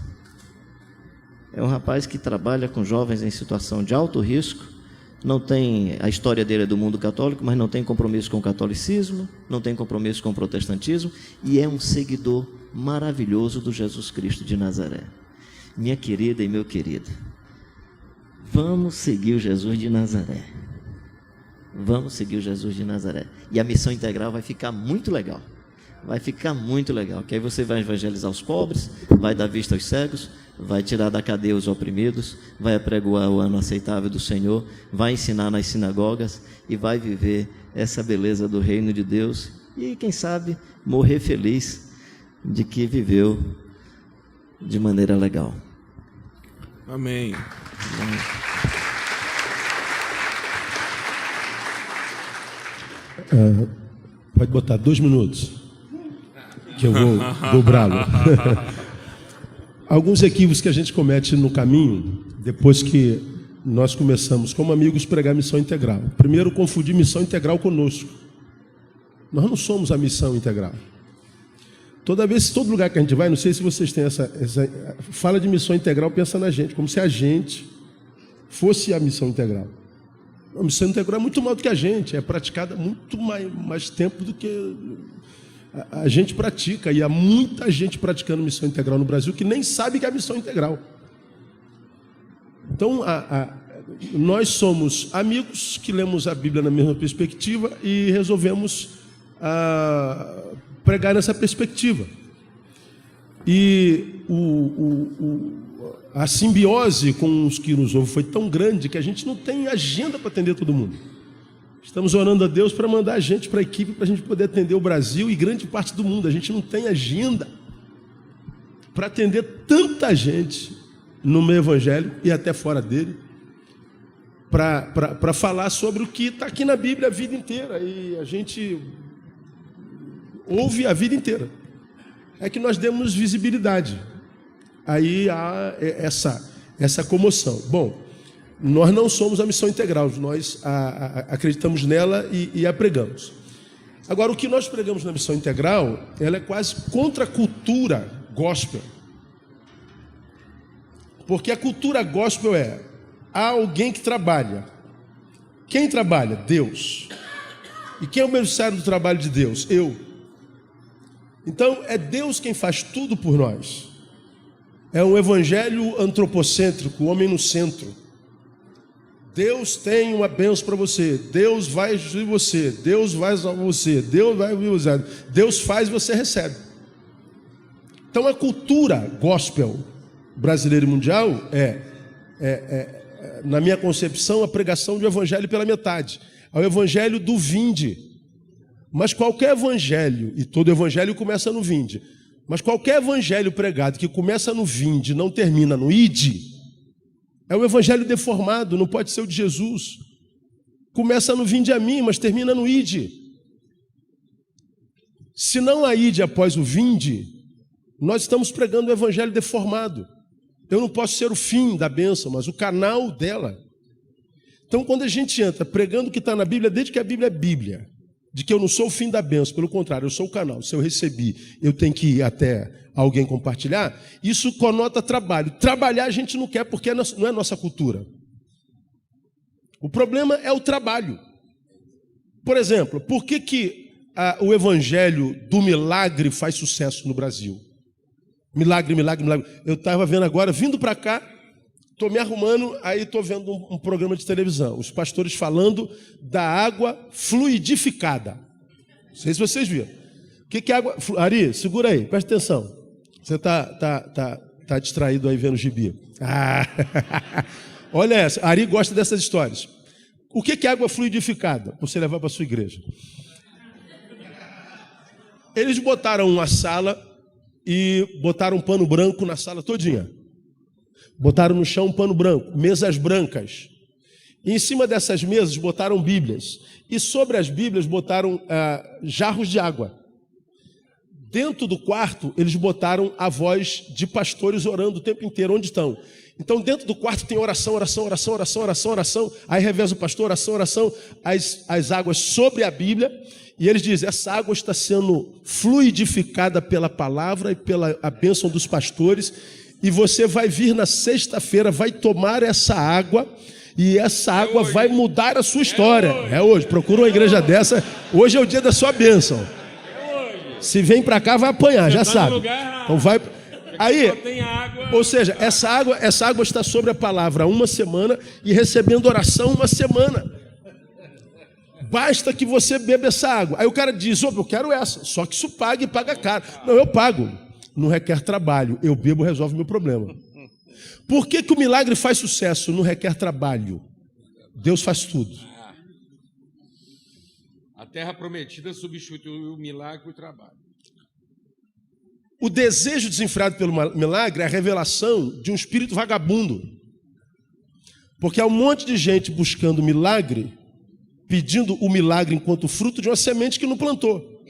É um rapaz que trabalha com jovens em situação de alto risco, não tem, a história dele é do mundo católico, mas não tem compromisso com o catolicismo, não tem compromisso com o protestantismo, e é um seguidor maravilhoso do Jesus Cristo de Nazaré. Minha querida e meu querido, vamos seguir o Jesus de Nazaré. Vamos seguir o Jesus de Nazaré. E a missão integral vai ficar muito legal. Vai ficar muito legal, que aí você vai evangelizar os pobres, vai dar vista aos cegos, vai tirar da cadeia os oprimidos, vai apregoar o ano aceitável do Senhor, vai ensinar nas sinagogas e vai viver essa beleza do reino de Deus e, quem sabe, morrer feliz de que viveu de maneira legal. Amém. Pode botar 2 minutos, que eu vou dobrá-lo. Alguns equívocos que a gente comete no caminho, depois que nós começamos, como amigos, pregar missão integral. Primeiro, confundir missão integral conosco. Nós não somos a missão integral. Toda lugar que a gente vai, não sei se vocês têm essa fala de missão integral, pensa na gente, como se a gente fosse a missão integral. A missão integral é muito mais do que a gente, é praticada muito mais tempo do que a gente pratica, e há muita gente praticando missão integral no Brasil que nem sabe que é a missão integral. Então, nós somos amigos que lemos a Bíblia na mesma perspectiva e resolvemos pregar nessa perspectiva. E a simbiose com os que nos ouvem foi tão grande que a gente não tem agenda para atender todo mundo. Estamos orando a Deus para mandar a gente para a equipe, para a gente poder atender o Brasil e grande parte do mundo. A gente não tem agenda para atender tanta gente no meio evangélico e até fora dele, para falar sobre o que está aqui na Bíblia a vida inteira. E a gente ouve a vida inteira. É que nós demos visibilidade. Aí há essa comoção. Bom, nós não somos a missão integral, nós acreditamos nela e a pregamos. Agora, o que nós pregamos na missão integral, ela é quase contra a cultura gospel. Porque a cultura gospel há alguém que trabalha. Quem trabalha? Deus. E quem é o beneficiário do trabalho de Deus? Eu. Então, é Deus quem faz tudo por nós. É um evangelho antropocêntrico, o homem no centro. Deus tem uma bênção para você. Deus vai ajudar você. Deus vai salvar você. Deus vai usar. Deus faz e você recebe. Então, a cultura gospel brasileira e mundial na minha concepção, a pregação do evangelho pela metade. É o evangelho do vinde. Mas qualquer evangelho, e todo evangelho começa no vinde, mas qualquer evangelho pregado que começa no vinde e não termina no ide, é um evangelho deformado, não pode ser o de Jesus. Começa no vinde a mim, mas termina no ide. Se não há ide após o vinde, nós estamos pregando o evangelho deformado. Eu não posso ser o fim da bênção, mas o canal dela. Então, quando a gente entra pregando o que está na Bíblia, desde que a Bíblia é Bíblia, de que eu não sou o fim da bênção, pelo contrário, eu sou o canal. Se eu recebi, eu tenho que ir até alguém compartilhar, isso conota trabalho. Trabalhar a gente não quer porque não é nossa cultura. O problema é o trabalho. Por exemplo, por que o evangelho do milagre faz sucesso no Brasil? Milagre, milagre, milagre. Eu estava vendo agora, vindo para cá, estou me arrumando, aí estou vendo um programa de televisão. Os pastores falando da água fluidificada. Não sei se vocês viram. O que é água? Ari, segura aí, presta atenção. Você tá distraído aí vendo gibi. Olha essa, Ari gosta dessas histórias. O que é água fluidificada? Para você levar para a sua igreja. Eles botaram uma sala e botaram um pano branco na sala todinha. Botaram no chão um pano branco, mesas brancas. E em cima dessas mesas botaram bíblias. E sobre as bíblias botaram jarros de água. Dentro do quarto, eles botaram a voz de pastores orando o tempo inteiro. Onde estão? Então, dentro do quarto tem oração, oração, oração, oração, oração, oração. Aí reveza o pastor, oração, oração. As águas sobre a Bíblia. E eles dizem, essa água está sendo fluidificada pela palavra e pela a bênção dos pastores. E você vai vir na sexta-feira, vai tomar essa água. E essa água vai mudar a sua história. É hoje. Procura uma igreja dessa. Hoje é o dia da sua bênção. Se vem para cá, vai apanhar, já sabe. Então vai. Aí, ou seja, essa água está sobre a palavra uma semana e recebendo oração uma semana. Basta que você beba essa água. Aí o cara diz, eu quero essa, só que isso paga e paga caro. Não, eu pago. Não requer trabalho. Eu bebo, resolve meu problema. Por que o milagre faz sucesso? Não requer trabalho. Deus faz tudo. A terra prometida substituiu o milagre por trabalho. O desejo desenfreado pelo milagre é a revelação de um espírito vagabundo. Porque há um monte de gente buscando milagre, pedindo o milagre enquanto fruto de uma semente que não plantou.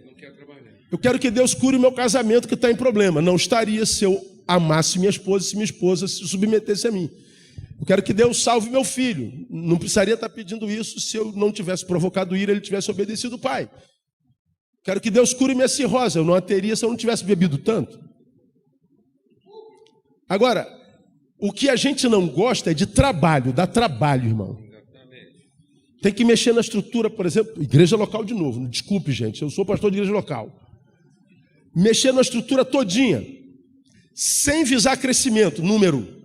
Não quer trabalhar. Eu quero que Deus cure o meu casamento que está em problema. Não estaria se eu amasse minha esposa, se minha esposa se submetesse a mim. Eu quero que Deus salve meu filho. Não precisaria estar pedindo isso se eu não tivesse provocado ira, ele tivesse obedecido o pai. Quero que Deus cure minha cirrose. Eu não a teria se eu não tivesse bebido tanto. Agora, o que a gente não gosta é de trabalho, dá trabalho, irmão. Tem que mexer na estrutura, por exemplo, igreja local de novo. Desculpe, gente, eu sou pastor de igreja local. Mexer na estrutura todinha, sem visar crescimento, número.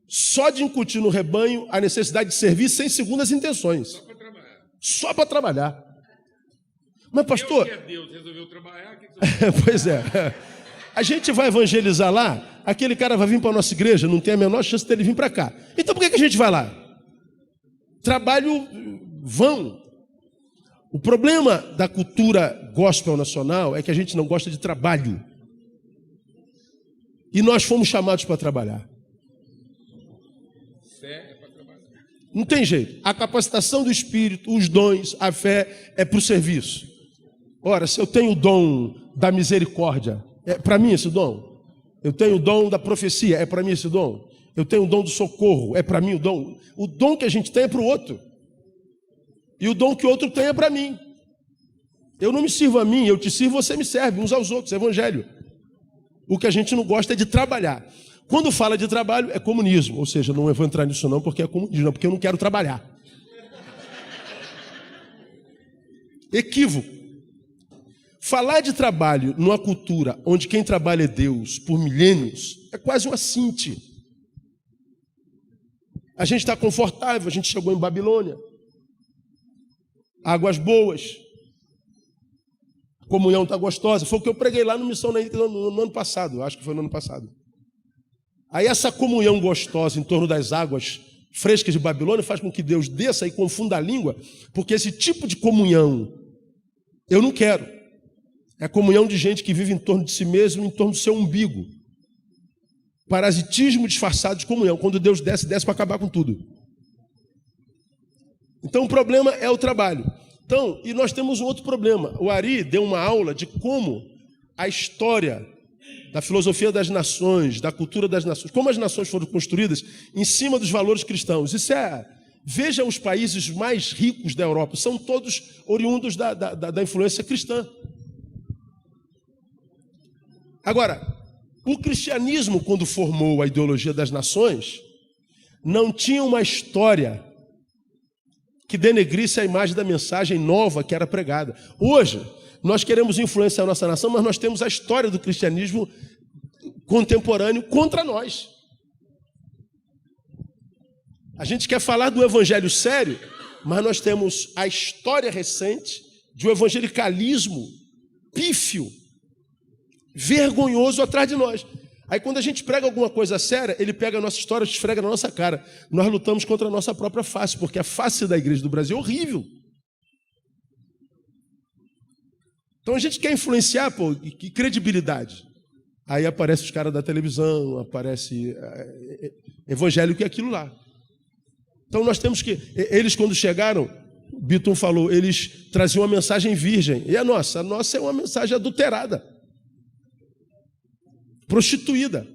Só de incutir no rebanho a necessidade de servir sem segundas intenções. Só para trabalhar. Mas, pastor... Deus resolveu trabalhar, Pois é. A gente vai evangelizar lá, aquele cara vai vir para a nossa igreja, não tem a menor chance dele vir para cá. Então por que a gente vai lá? Trabalho vão. O problema da cultura gospel nacional é que a gente não gosta de trabalho. E nós fomos chamados para trabalhar. Não tem jeito. A capacitação do Espírito, os dons, a fé é para o serviço. Ora, se eu tenho o dom da misericórdia, é para mim esse dom? Eu tenho o dom da profecia, é para mim esse dom? Eu tenho o dom do socorro, é para mim o dom? O dom que a gente tem é para o outro. E o dom que o outro tem é para mim. Eu não me sirvo a mim, eu te sirvo, você me serve, uns aos outros, é evangelho. O que a gente não gosta é de trabalhar. Quando fala de trabalho, é comunismo. Ou seja, não vou entrar nisso não, porque é comunismo, não, porque eu não quero trabalhar. Equívoco. Falar de trabalho numa cultura onde quem trabalha é Deus por milênios é quase um assinte. A gente está confortável, a gente chegou em Babilônia. Águas boas. A comunhão está gostosa. Foi o que eu preguei lá no Missão na Índia no ano passado, acho que foi no ano passado. Aí essa comunhão gostosa em torno das águas frescas de Babilônia faz com que Deus desça e confunda a língua, porque esse tipo de comunhão eu não quero. É a comunhão de gente que vive em torno de si mesmo, em torno do seu umbigo. Parasitismo disfarçado de comunhão. Quando Deus desce, desce para acabar com tudo. Então o problema é o trabalho. Então, e nós temos um outro problema. O Ari deu uma aula de como a história da filosofia das nações, da cultura das nações, como as nações foram construídas em cima dos valores cristãos. Veja os países mais ricos da Europa, são todos oriundos da influência cristã. Agora, o cristianismo, quando formou a ideologia das nações, não tinha uma história que denegrisse a imagem da mensagem nova que era pregada. Hoje, nós queremos influenciar a nossa nação, mas nós temos a história do cristianismo contemporâneo contra nós. A gente quer falar do evangelho sério, mas nós temos a história recente de um evangelicalismo pífio, vergonhoso atrás de nós. Aí quando a gente prega alguma coisa séria, ele pega a nossa história e esfrega na nossa cara. Nós lutamos contra a nossa própria face, porque a face da igreja do Brasil é horrível. Então a gente quer influenciar, pô, que credibilidade. Aí aparece os caras da televisão, aparece evangélico e aquilo lá. Então nós temos que... Eles quando chegaram, Biton falou, eles traziam uma mensagem virgem. E a nossa é uma mensagem adulterada. Prostituída.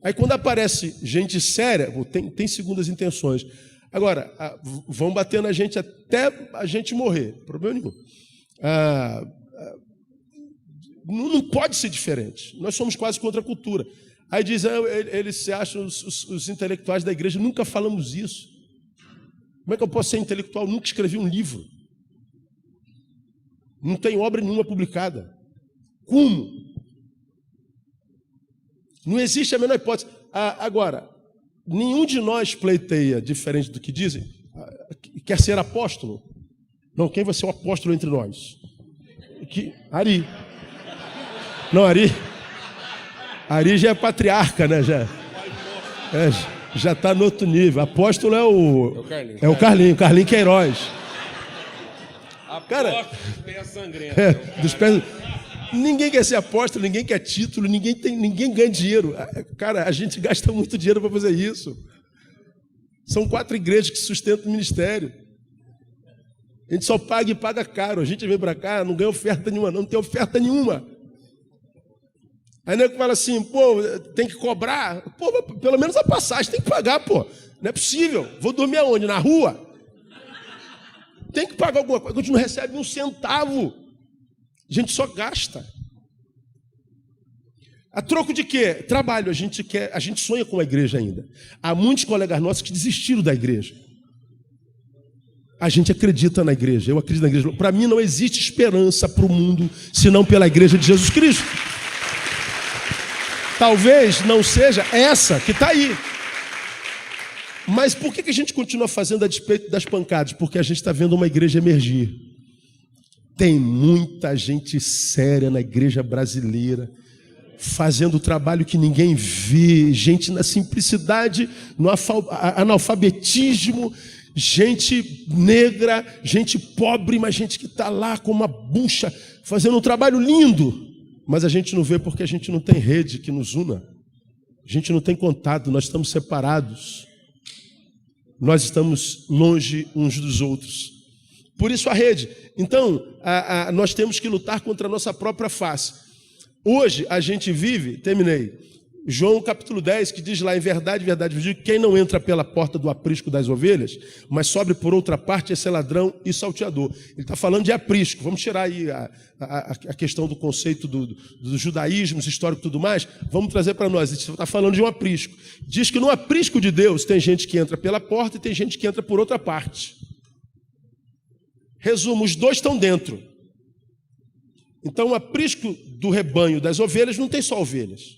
Aí quando aparece gente séria, tem segundas intenções. Agora, vão bater na gente até a gente morrer, problema nenhum. Não pode ser diferente. Nós somos quase contra a cultura. Aí diz, eles se acham os intelectuais da igreja, nunca falamos isso. Como é que eu posso ser intelectual? Nunca escrevi um livro. Não tem obra nenhuma publicada. Como? Não existe a menor hipótese. Agora, nenhum de nós pleiteia, diferente do que dizem, quer ser apóstolo. Não, quem vai ser o apóstolo entre nós? Ari. Não, Ari já é patriarca, né? Já está no outro nível. Apóstolo é o Carlinho Queiroz. Cara, dos pés sangrentos. Dos pés... Ninguém quer ser apóstolo, ninguém quer título, ninguém ganha dinheiro. Cara, a gente gasta muito dinheiro para fazer isso. São 4 igrejas que sustentam o ministério. A gente só paga e paga caro. A gente vem para cá, não ganha oferta nenhuma, não tem oferta nenhuma. Aí o nego fala assim, pô, tem que cobrar. Pô, pelo menos a passagem tem que pagar, pô. Não é possível. Vou dormir aonde? Na rua? Tem que pagar alguma coisa. A gente não recebe um centavo. A gente só gasta. A troco de quê? Trabalho. A gente sonha com a igreja ainda. Há muitos colegas nossos que desistiram da igreja. A gente acredita na igreja. Eu acredito na igreja. Para mim não existe esperança para o mundo senão pela igreja de Jesus Cristo. Talvez não seja essa que está aí. Mas por que a gente continua fazendo a despeito das pancadas? Porque a gente está vendo uma igreja emergir. Tem muita gente séria na igreja brasileira, fazendo o trabalho que ninguém vê, gente na simplicidade, no analfabetismo, gente negra, gente pobre, mas gente que está lá com uma bucha, fazendo um trabalho lindo. Mas a gente não vê porque a gente não tem rede que nos una. A gente não tem contato, nós estamos separados. Nós estamos longe uns dos outros. Por isso a rede. Então, nós temos que lutar contra a nossa própria face. Hoje a gente vive, terminei, João capítulo 10, que diz lá, em verdade, verdade vos digo, quem não entra pela porta do aprisco das ovelhas, mas sobe por outra parte, esse é ladrão e salteador. Ele está falando de aprisco. Vamos tirar aí a questão do conceito do judaísmo, histórico e tudo mais, vamos trazer para nós. Ele está falando de um aprisco. Diz que no aprisco de Deus tem gente que entra pela porta e tem gente que entra por outra parte. Resumo, os dois estão dentro. Então, o aprisco do rebanho das ovelhas não tem só ovelhas.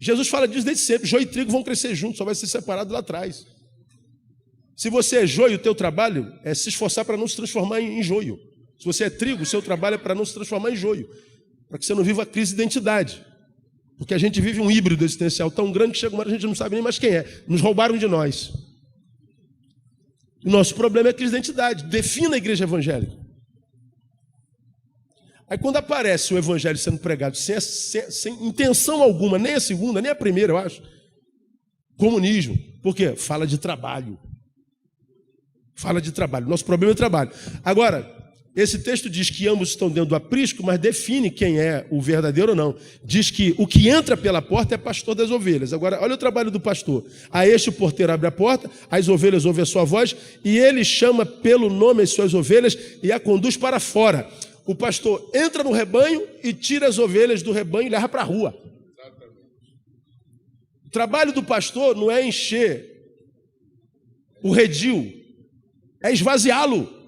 Jesus fala disso desde sempre. Joio e trigo vão crescer juntos, só vai ser separado lá atrás. Se você é joio, o teu trabalho é se esforçar para não se transformar em joio. Se você é trigo, o seu trabalho é para não se transformar em joio. Para que você não viva a crise de identidade. Porque a gente vive um híbrido existencial tão grande que chega uma hora a gente não sabe nem mais quem é. Nos roubaram de nós. O nosso problema é a crise de identidade. Defina a igreja evangélica. Aí quando aparece o evangelho sendo pregado sem intenção alguma, nem a segunda, nem a primeira, eu acho. Comunismo. Por quê? Fala de trabalho. Fala de trabalho. Nosso problema é o trabalho. Agora, esse texto diz que ambos estão dentro do aprisco, mas define quem é o verdadeiro ou não. Diz que o que entra pela porta é pastor das ovelhas. Agora, olha o trabalho do pastor. A este o porteiro abre a porta, as ovelhas ouvem a sua voz, e ele chama pelo nome as suas ovelhas e a conduz para fora. O pastor entra no rebanho e tira as ovelhas do rebanho e leva para a rua. O trabalho do pastor não é encher o redil, é esvaziá-lo.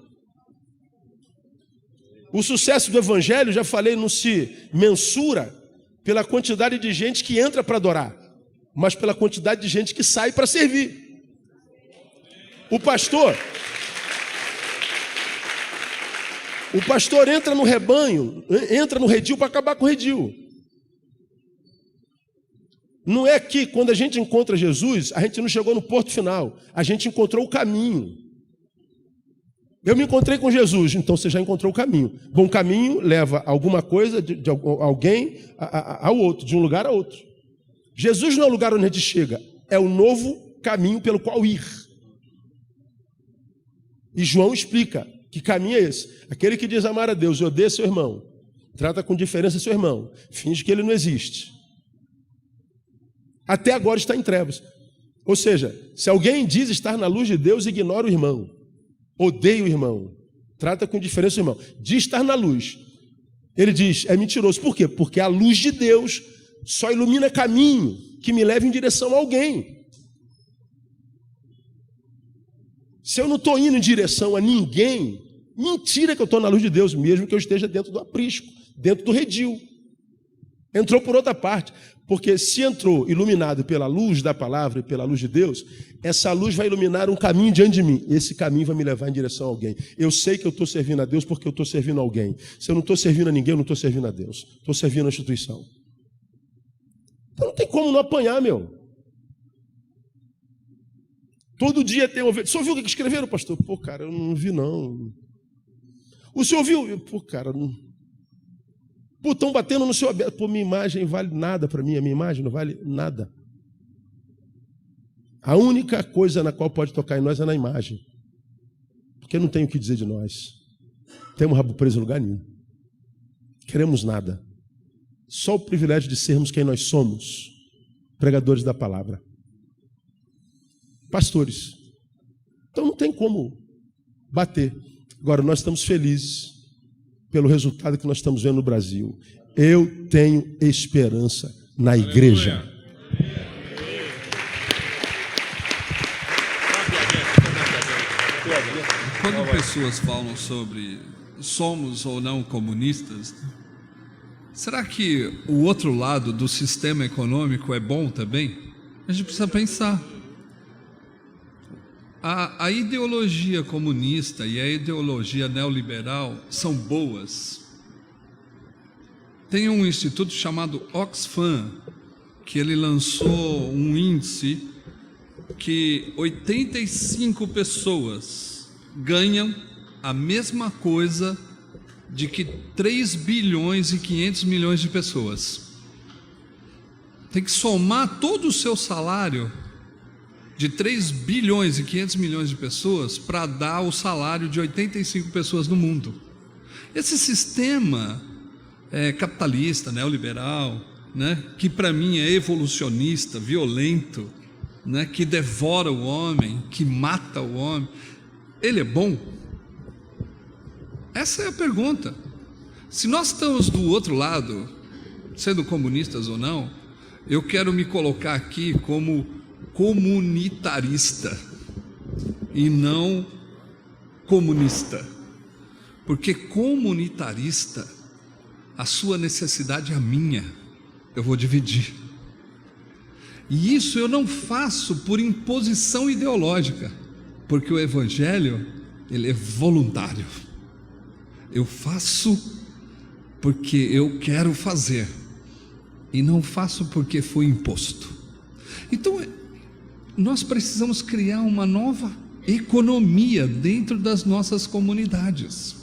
O sucesso do evangelho, já falei, não se mensura pela quantidade de gente que entra para adorar, mas pela quantidade de gente que sai para servir. O pastor entra no rebanho, entra no redil para acabar com o redil. Não é que quando a gente encontra Jesus, a gente não chegou no porto final, a gente encontrou o caminho. Eu me encontrei com Jesus, então você já encontrou o caminho. Bom caminho leva alguma coisa de alguém ao outro, de um lugar a outro. Jesus não é o lugar onde a gente chega, é o novo caminho pelo qual ir. E João explica que caminho é esse. Aquele que diz amar a Deus e odeia seu irmão, trata com diferença seu irmão, finge que ele não existe. Até agora está em trevas. Ou seja, se alguém diz estar na luz de Deus, ignora o irmão. Odeia o irmão, trata com diferença o irmão. Diz estar na luz. Ele diz, é mentiroso. Por quê? Porque a luz de Deus só ilumina caminho que me leva em direção a alguém. Se eu não estou indo em direção a ninguém, mentira que eu estou na luz de Deus, mesmo que eu esteja dentro do aprisco, dentro do redil. Entrou por outra parte. Porque se entrou iluminado pela luz da palavra e pela luz de Deus, essa luz vai iluminar um caminho diante de mim. Esse caminho vai me levar em direção a alguém. Eu sei que eu estou servindo a Deus porque eu estou servindo a alguém. Se eu não estou servindo a ninguém, eu não estou servindo a Deus. Estou servindo a instituição. Então não tem como não apanhar, meu. Todo dia tem ovelha. O senhor viu o que escreveram, pastor? Pô, cara, eu não vi, não. O senhor viu? Pô, cara, não. Pô, estão batendo no seu aberto. Pô, minha imagem vale nada para mim. A minha imagem não vale nada. A única coisa na qual pode tocar em nós é na imagem. Porque não tem o que dizer de nós. Temos rabo preso em lugar nenhum. Queremos nada. Só o privilégio de sermos quem nós somos. Pregadores da palavra. Pastores. Então não tem como bater. Agora, nós estamos felizes pelo resultado que nós estamos vendo no Brasil. Eu tenho esperança na igreja. Quando pessoas falam sobre somos ou não comunistas, será que o outro lado do sistema econômico é bom também? A gente precisa pensar. A ideologia comunista e a ideologia neoliberal são boas. Tem um instituto chamado Oxfam, que ele lançou um índice que 85 pessoas ganham a mesma coisa de que 3 bilhões e 500 milhões de pessoas. Tem que somar todo o seu salário de 3 bilhões e 500 milhões de pessoas para dar o salário de 85 pessoas no mundo. Esse sistema capitalista, neoliberal, né, que para mim é evolucionista, violento, né, que devora o homem, que mata o homem, ele é bom? Essa é a pergunta. Se nós estamos do outro lado, sendo comunistas ou não, eu quero me colocar aqui como comunitarista e não comunista. Porque comunitarista, a sua necessidade é a minha, eu vou dividir. E isso eu não faço por imposição ideológica, porque o Evangelho, ele é voluntário. Eu faço porque eu quero fazer, e não faço porque foi imposto. Então, nós precisamos criar uma nova economia dentro das nossas comunidades.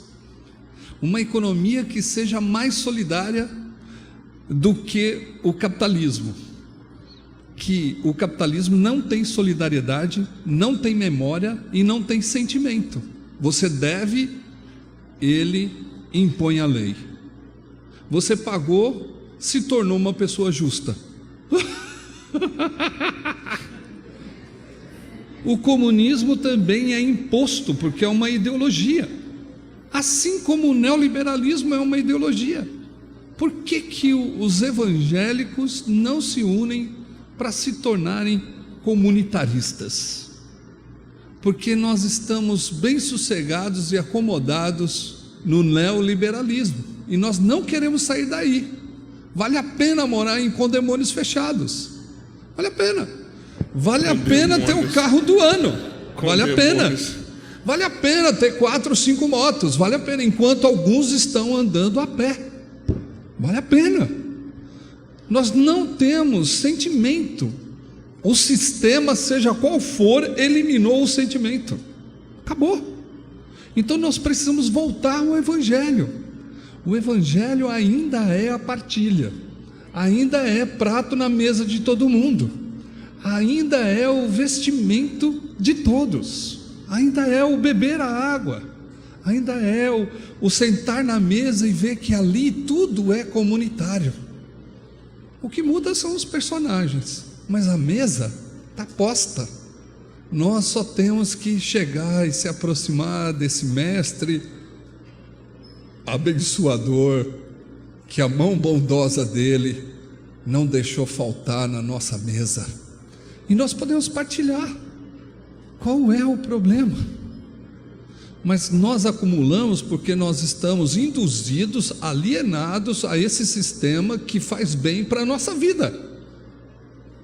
Uma economia que seja mais solidária do que o capitalismo. Que o capitalismo não tem solidariedade, não tem memória e não tem sentimento. Você deve, ele impõe a lei. Você pagou, se tornou uma pessoa justa. O comunismo também é imposto, porque é uma ideologia. Assim como o neoliberalismo é uma ideologia. Por que os evangélicos não se unem para se tornarem comunitaristas? Porque nós estamos bem sossegados e acomodados no neoliberalismo, e nós não queremos sair daí. Vale a pena morar em condemônios fechados, vale a pena. Vale a pena ter o carro do ano, vale a pena. Vale a pena ter 4 ou 5 motos, vale a pena, enquanto alguns estão andando a pé, vale a pena. Nós não temos sentimento. O sistema, seja qual for, eliminou o sentimento, acabou. Então nós precisamos voltar ao Evangelho. O Evangelho ainda é a partilha, ainda é prato na mesa de todo mundo, ainda é o vestimento de todos, ainda é o beber a água, ainda é o sentar na mesa e ver que ali tudo é comunitário. O que muda são os personagens, mas a mesa está posta. Nós só temos que chegar e se aproximar desse mestre abençoador, que a mão bondosa dele não deixou faltar na nossa mesa, e nós podemos partilhar. Qual é o problema? Mas nós acumulamos porque nós estamos induzidos, alienados a esse sistema que faz bem para a nossa vida.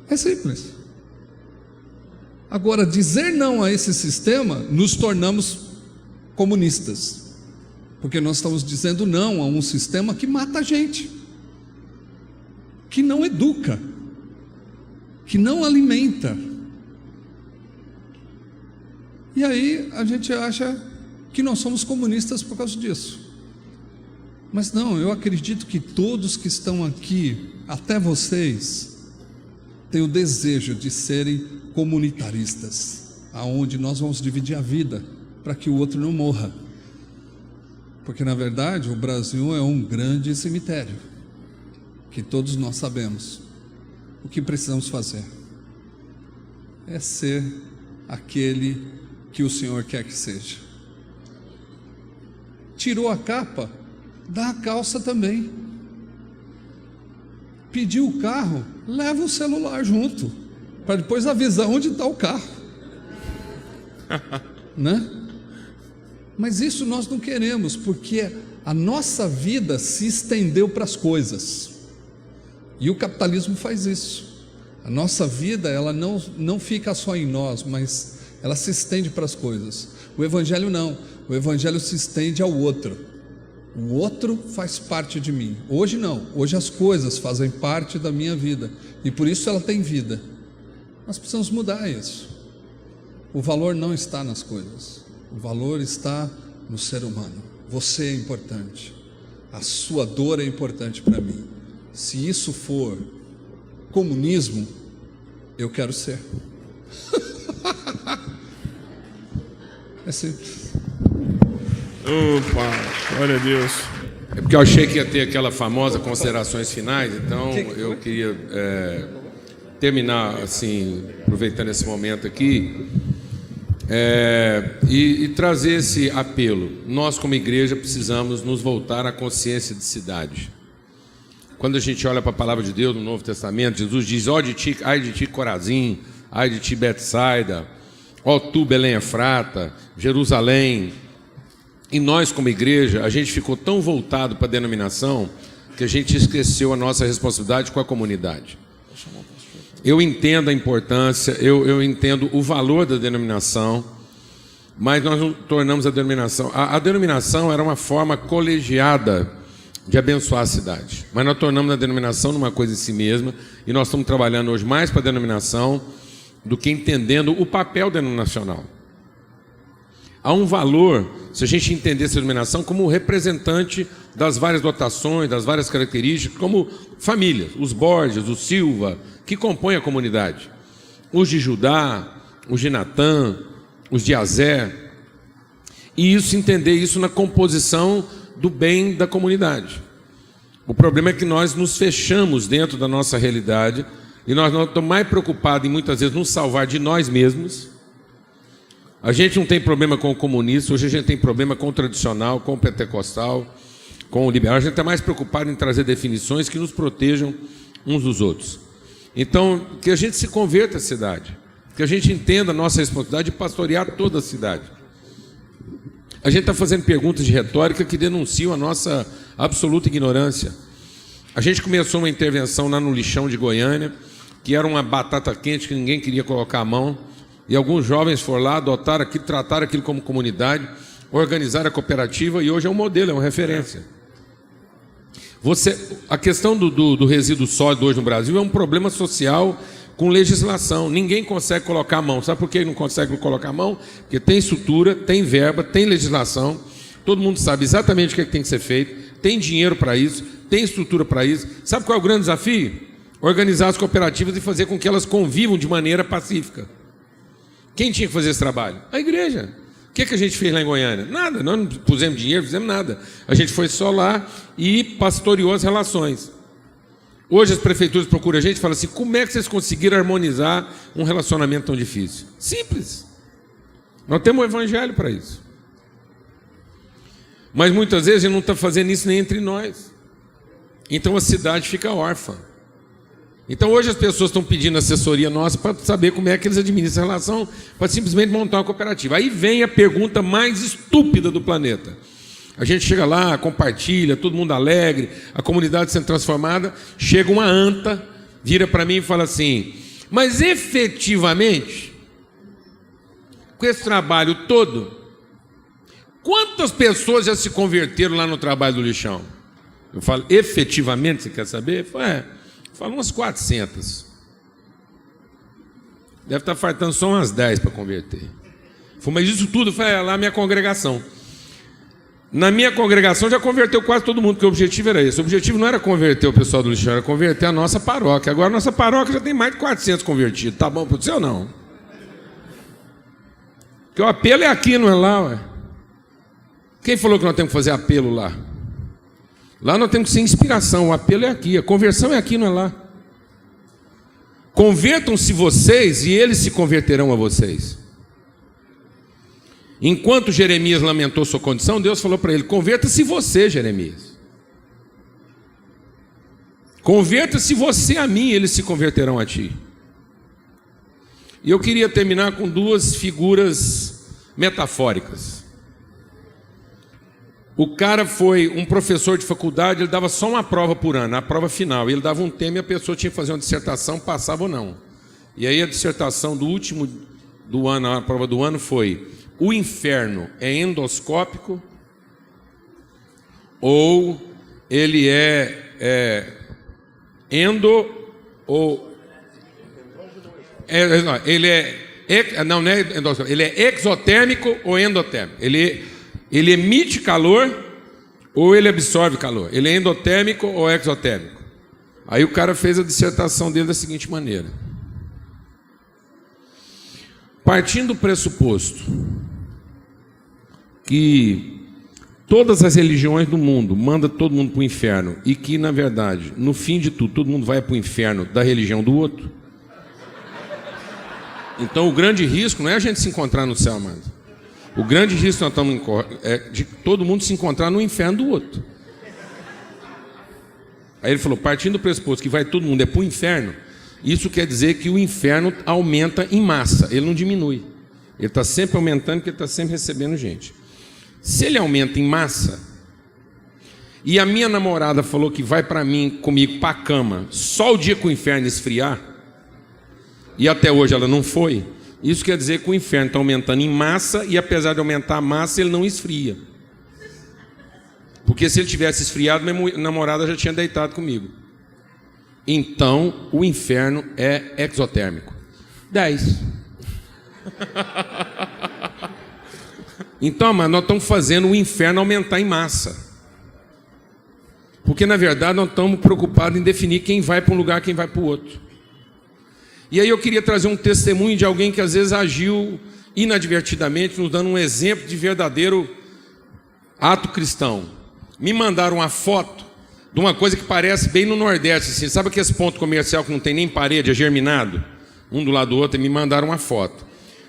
É simples. Agora, dizer não a esse sistema, nos tornamos comunistas, porque nós estamos dizendo não a um sistema que mata a gente, que não educa, que não alimenta. E aí a gente acha que nós somos comunistas por causa disso. Mas não, eu acredito que todos que estão aqui, até vocês, têm o desejo de serem comunitaristas, aonde nós vamos dividir a vida para que o outro não morra. Porque na verdade o Brasil é um grande cemitério, que todos nós sabemos. O que precisamos fazer é ser aquele que o Senhor quer que seja. Tirou a capa, dá a calça também. Pediu o carro, leva o celular junto, para depois avisar onde está o carro. Né? Mas isso nós não queremos, porque a nossa vida se estendeu para as coisas, e o capitalismo faz isso. A nossa vida, ela não fica só em nós, mas ela se estende para as coisas. O Evangelho não, o Evangelho se estende ao outro. O outro faz parte de mim. Hoje não, hoje as coisas fazem parte da minha vida, e por isso ela tem vida. Nós precisamos mudar isso. O valor não está nas coisas, o valor está no ser humano. Você é importante, a sua dor é importante para mim. Se isso for comunismo, eu quero ser. É simples. Opa, glória a Deus. É porque eu achei que ia ter aquela famosa considerações finais, então eu queria terminar assim, aproveitando esse momento aqui, e trazer esse apelo. Nós como igreja precisamos nos voltar à consciência de cidade. Quando a gente olha para a palavra de Deus no Novo Testamento, Jesus diz: ai de ti Corazim, ai de ti Betsaida, ó tu Belém Efrata, Jerusalém, E nós, como igreja, a gente ficou tão voltado para a denominação que a gente esqueceu a nossa responsabilidade com a comunidade. Eu entendo a importância, eu entendo o valor da denominação, mas nós não tornamos a denominação... A denominação era uma forma colegiada de abençoar a cidade, mas nós tornamos a denominação numa coisa em si mesma, e nós estamos trabalhando hoje mais para a denominação do que entendendo o papel denominacional. Há um valor, se a gente entender essa denominação como representante das várias dotações, das várias características, como famílias, os Borges, os Silva, que compõem a comunidade, os de Judá, os de Natã, os de Azé, e isso, entender isso na composição do bem da comunidade. O problema é que nós nos fechamos dentro da nossa realidade e nós não estamos mais preocupados em muitas vezes nos salvar de nós mesmos. A gente não tem problema com o comunista, hoje a gente tem problema com o tradicional, com o pentecostal, com o liberal. A gente está mais preocupado em trazer definições que nos protejam uns dos outros. Então, que a gente se converta à cidade, que a gente entenda a nossa responsabilidade de pastorear toda a cidade. A gente está fazendo perguntas de retórica que denunciam a nossa absoluta ignorância. A gente começou uma intervenção lá no lixão de Goiânia, que era uma batata quente que ninguém queria colocar a mão, e alguns jovens foram lá, adotaram aquilo, trataram aquilo como comunidade, organizaram a cooperativa, e hoje é um modelo, é uma referência. A questão do resíduo sólido hoje no Brasil é um problema social com legislação. Ninguém consegue colocar a mão. Sabe por que não consegue colocar a mão? Porque tem estrutura, tem verba, tem legislação, todo mundo sabe exatamente o que tem que ser feito, tem dinheiro para isso, tem estrutura para isso. Sabe qual é o grande desafio? Organizar as cooperativas e fazer com que elas convivam de maneira pacífica. Quem tinha que fazer esse trabalho? A igreja. O que a gente fez lá em Goiânia? Nada, nós não pusemos dinheiro, fizemos nada. A gente foi só lá e pastoreou as relações. Hoje as prefeituras procuram a gente e falam assim: como é que vocês conseguiram harmonizar um relacionamento tão difícil? Simples. Nós temos o evangelho para isso. Mas muitas vezes a gente não está fazendo isso nem entre nós. Então a cidade fica órfã. Então hoje as pessoas estão pedindo assessoria nossa para saber como é que eles administram a relação, para simplesmente montar uma cooperativa. Aí vem a pergunta mais estúpida do planeta. A gente chega lá, compartilha, todo mundo alegre, a comunidade sendo transformada, chega uma anta, vira para mim e fala assim: mas efetivamente, com esse trabalho todo, quantas pessoas já se converteram lá no trabalho do lixão? Eu falo: efetivamente, você quer saber? Eu falo umas 400. Deve estar faltando só umas 10 para converter. Mas isso tudo foi lá a minha congregação. Na minha congregação já converteu quase todo mundo, porque o objetivo era esse. O objetivo não era converter o pessoal do lixão, era converter a nossa paróquia. Agora a nossa paróquia já tem mais de 400 convertidos. Tá bom para você ou não? Porque o apelo é aqui, não é lá, ué. Quem falou que nós temos que fazer apelo lá? Lá nós temos que ser inspiração, o apelo é aqui, a conversão é aqui, não é lá. Convertam-se vocês e eles se converterão a vocês. Enquanto Jeremias lamentou sua condição, Deus falou para ele: converta-se você, Jeremias. Converta-se você a mim, eles se converterão a ti. E eu queria terminar com duas figuras metafóricas. O cara foi um professor de faculdade, ele dava só uma prova por ano, a prova final. Ele dava um tema e a pessoa tinha que fazer uma dissertação, passava ou não. E aí a dissertação do último do ano, a prova do ano foi: o inferno é endoscópico ou ele é endo ou ele é exotérmico ou endotérmico? Ele emite calor ou ele absorve calor? Ele é endotérmico ou exotérmico? Aí o cara fez a dissertação dele da seguinte maneira: partindo do pressuposto que todas as religiões do mundo mandam todo mundo para o inferno e que, na verdade, no fim de tudo, todo mundo vai para o inferno da religião do outro. Então o grande risco não é a gente se encontrar no céu, amado. O grande risco que nós estamos é de todo mundo se encontrar no inferno do outro. Aí ele falou: partindo do pressuposto que vai todo mundo para o inferno, isso quer dizer que o inferno aumenta em massa, ele não diminui. Ele está sempre aumentando porque ele está sempre recebendo gente. Se ele aumenta em massa, e a minha namorada falou que vai comigo para a cama só o dia que o inferno esfriar, e até hoje ela não foi, isso quer dizer que o inferno está aumentando em massa, e apesar de aumentar a massa, ele não esfria. Porque se ele tivesse esfriado, minha namorada já tinha deitado comigo. Então, o inferno é exotérmico. 10. Então, mas nós estamos fazendo o inferno aumentar em massa. Porque, na verdade, nós estamos preocupados em definir quem vai para um lugar e quem vai para o outro. E aí eu queria trazer um testemunho de alguém que às vezes agiu inadvertidamente, nos dando um exemplo de verdadeiro ato cristão. Me mandaram uma foto de uma coisa que parece bem no Nordeste, assim, sabe aqueles pontos comerciais que não tem nem parede, é germinado? Um do lado do outro, e me mandaram uma foto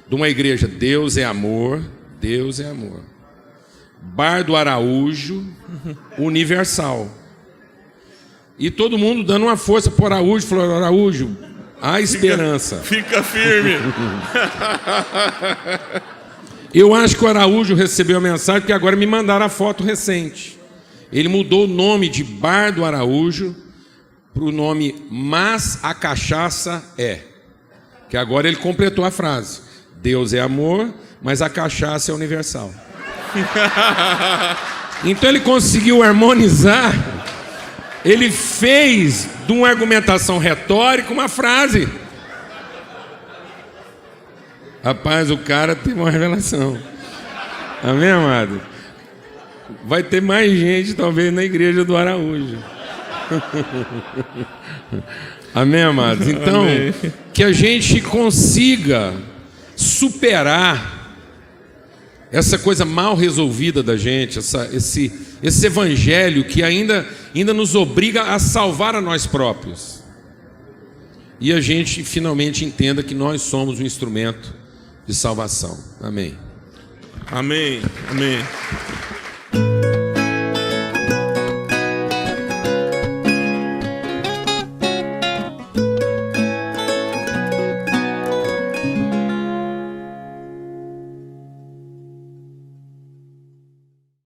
de uma igreja, Deus é amor, Deus é amor. Bar do Araújo, Universal. E todo mundo dando uma força para o Araújo, falou, Araújo, há esperança. Fica firme. Eu acho que o Araújo recebeu a mensagem, porque agora me mandaram a foto recente. Ele mudou o nome de Bar do Araújo para o nome Mas a Cachaça é. Que agora ele completou a frase. Deus é amor, mas a cachaça é universal. Então ele conseguiu harmonizar. Ele fez de uma argumentação retórica uma frase. Rapaz, o cara teve uma revelação. Amém, amado? Vai ter mais gente, talvez, na igreja do Araújo. Amém, amados? Então, amém. Que a gente consiga superar essa coisa mal resolvida da gente, esse evangelho que ainda nos obriga a salvar a nós próprios. E a gente finalmente entenda que nós somos um instrumento de salvação. Amém. Amém. Amém.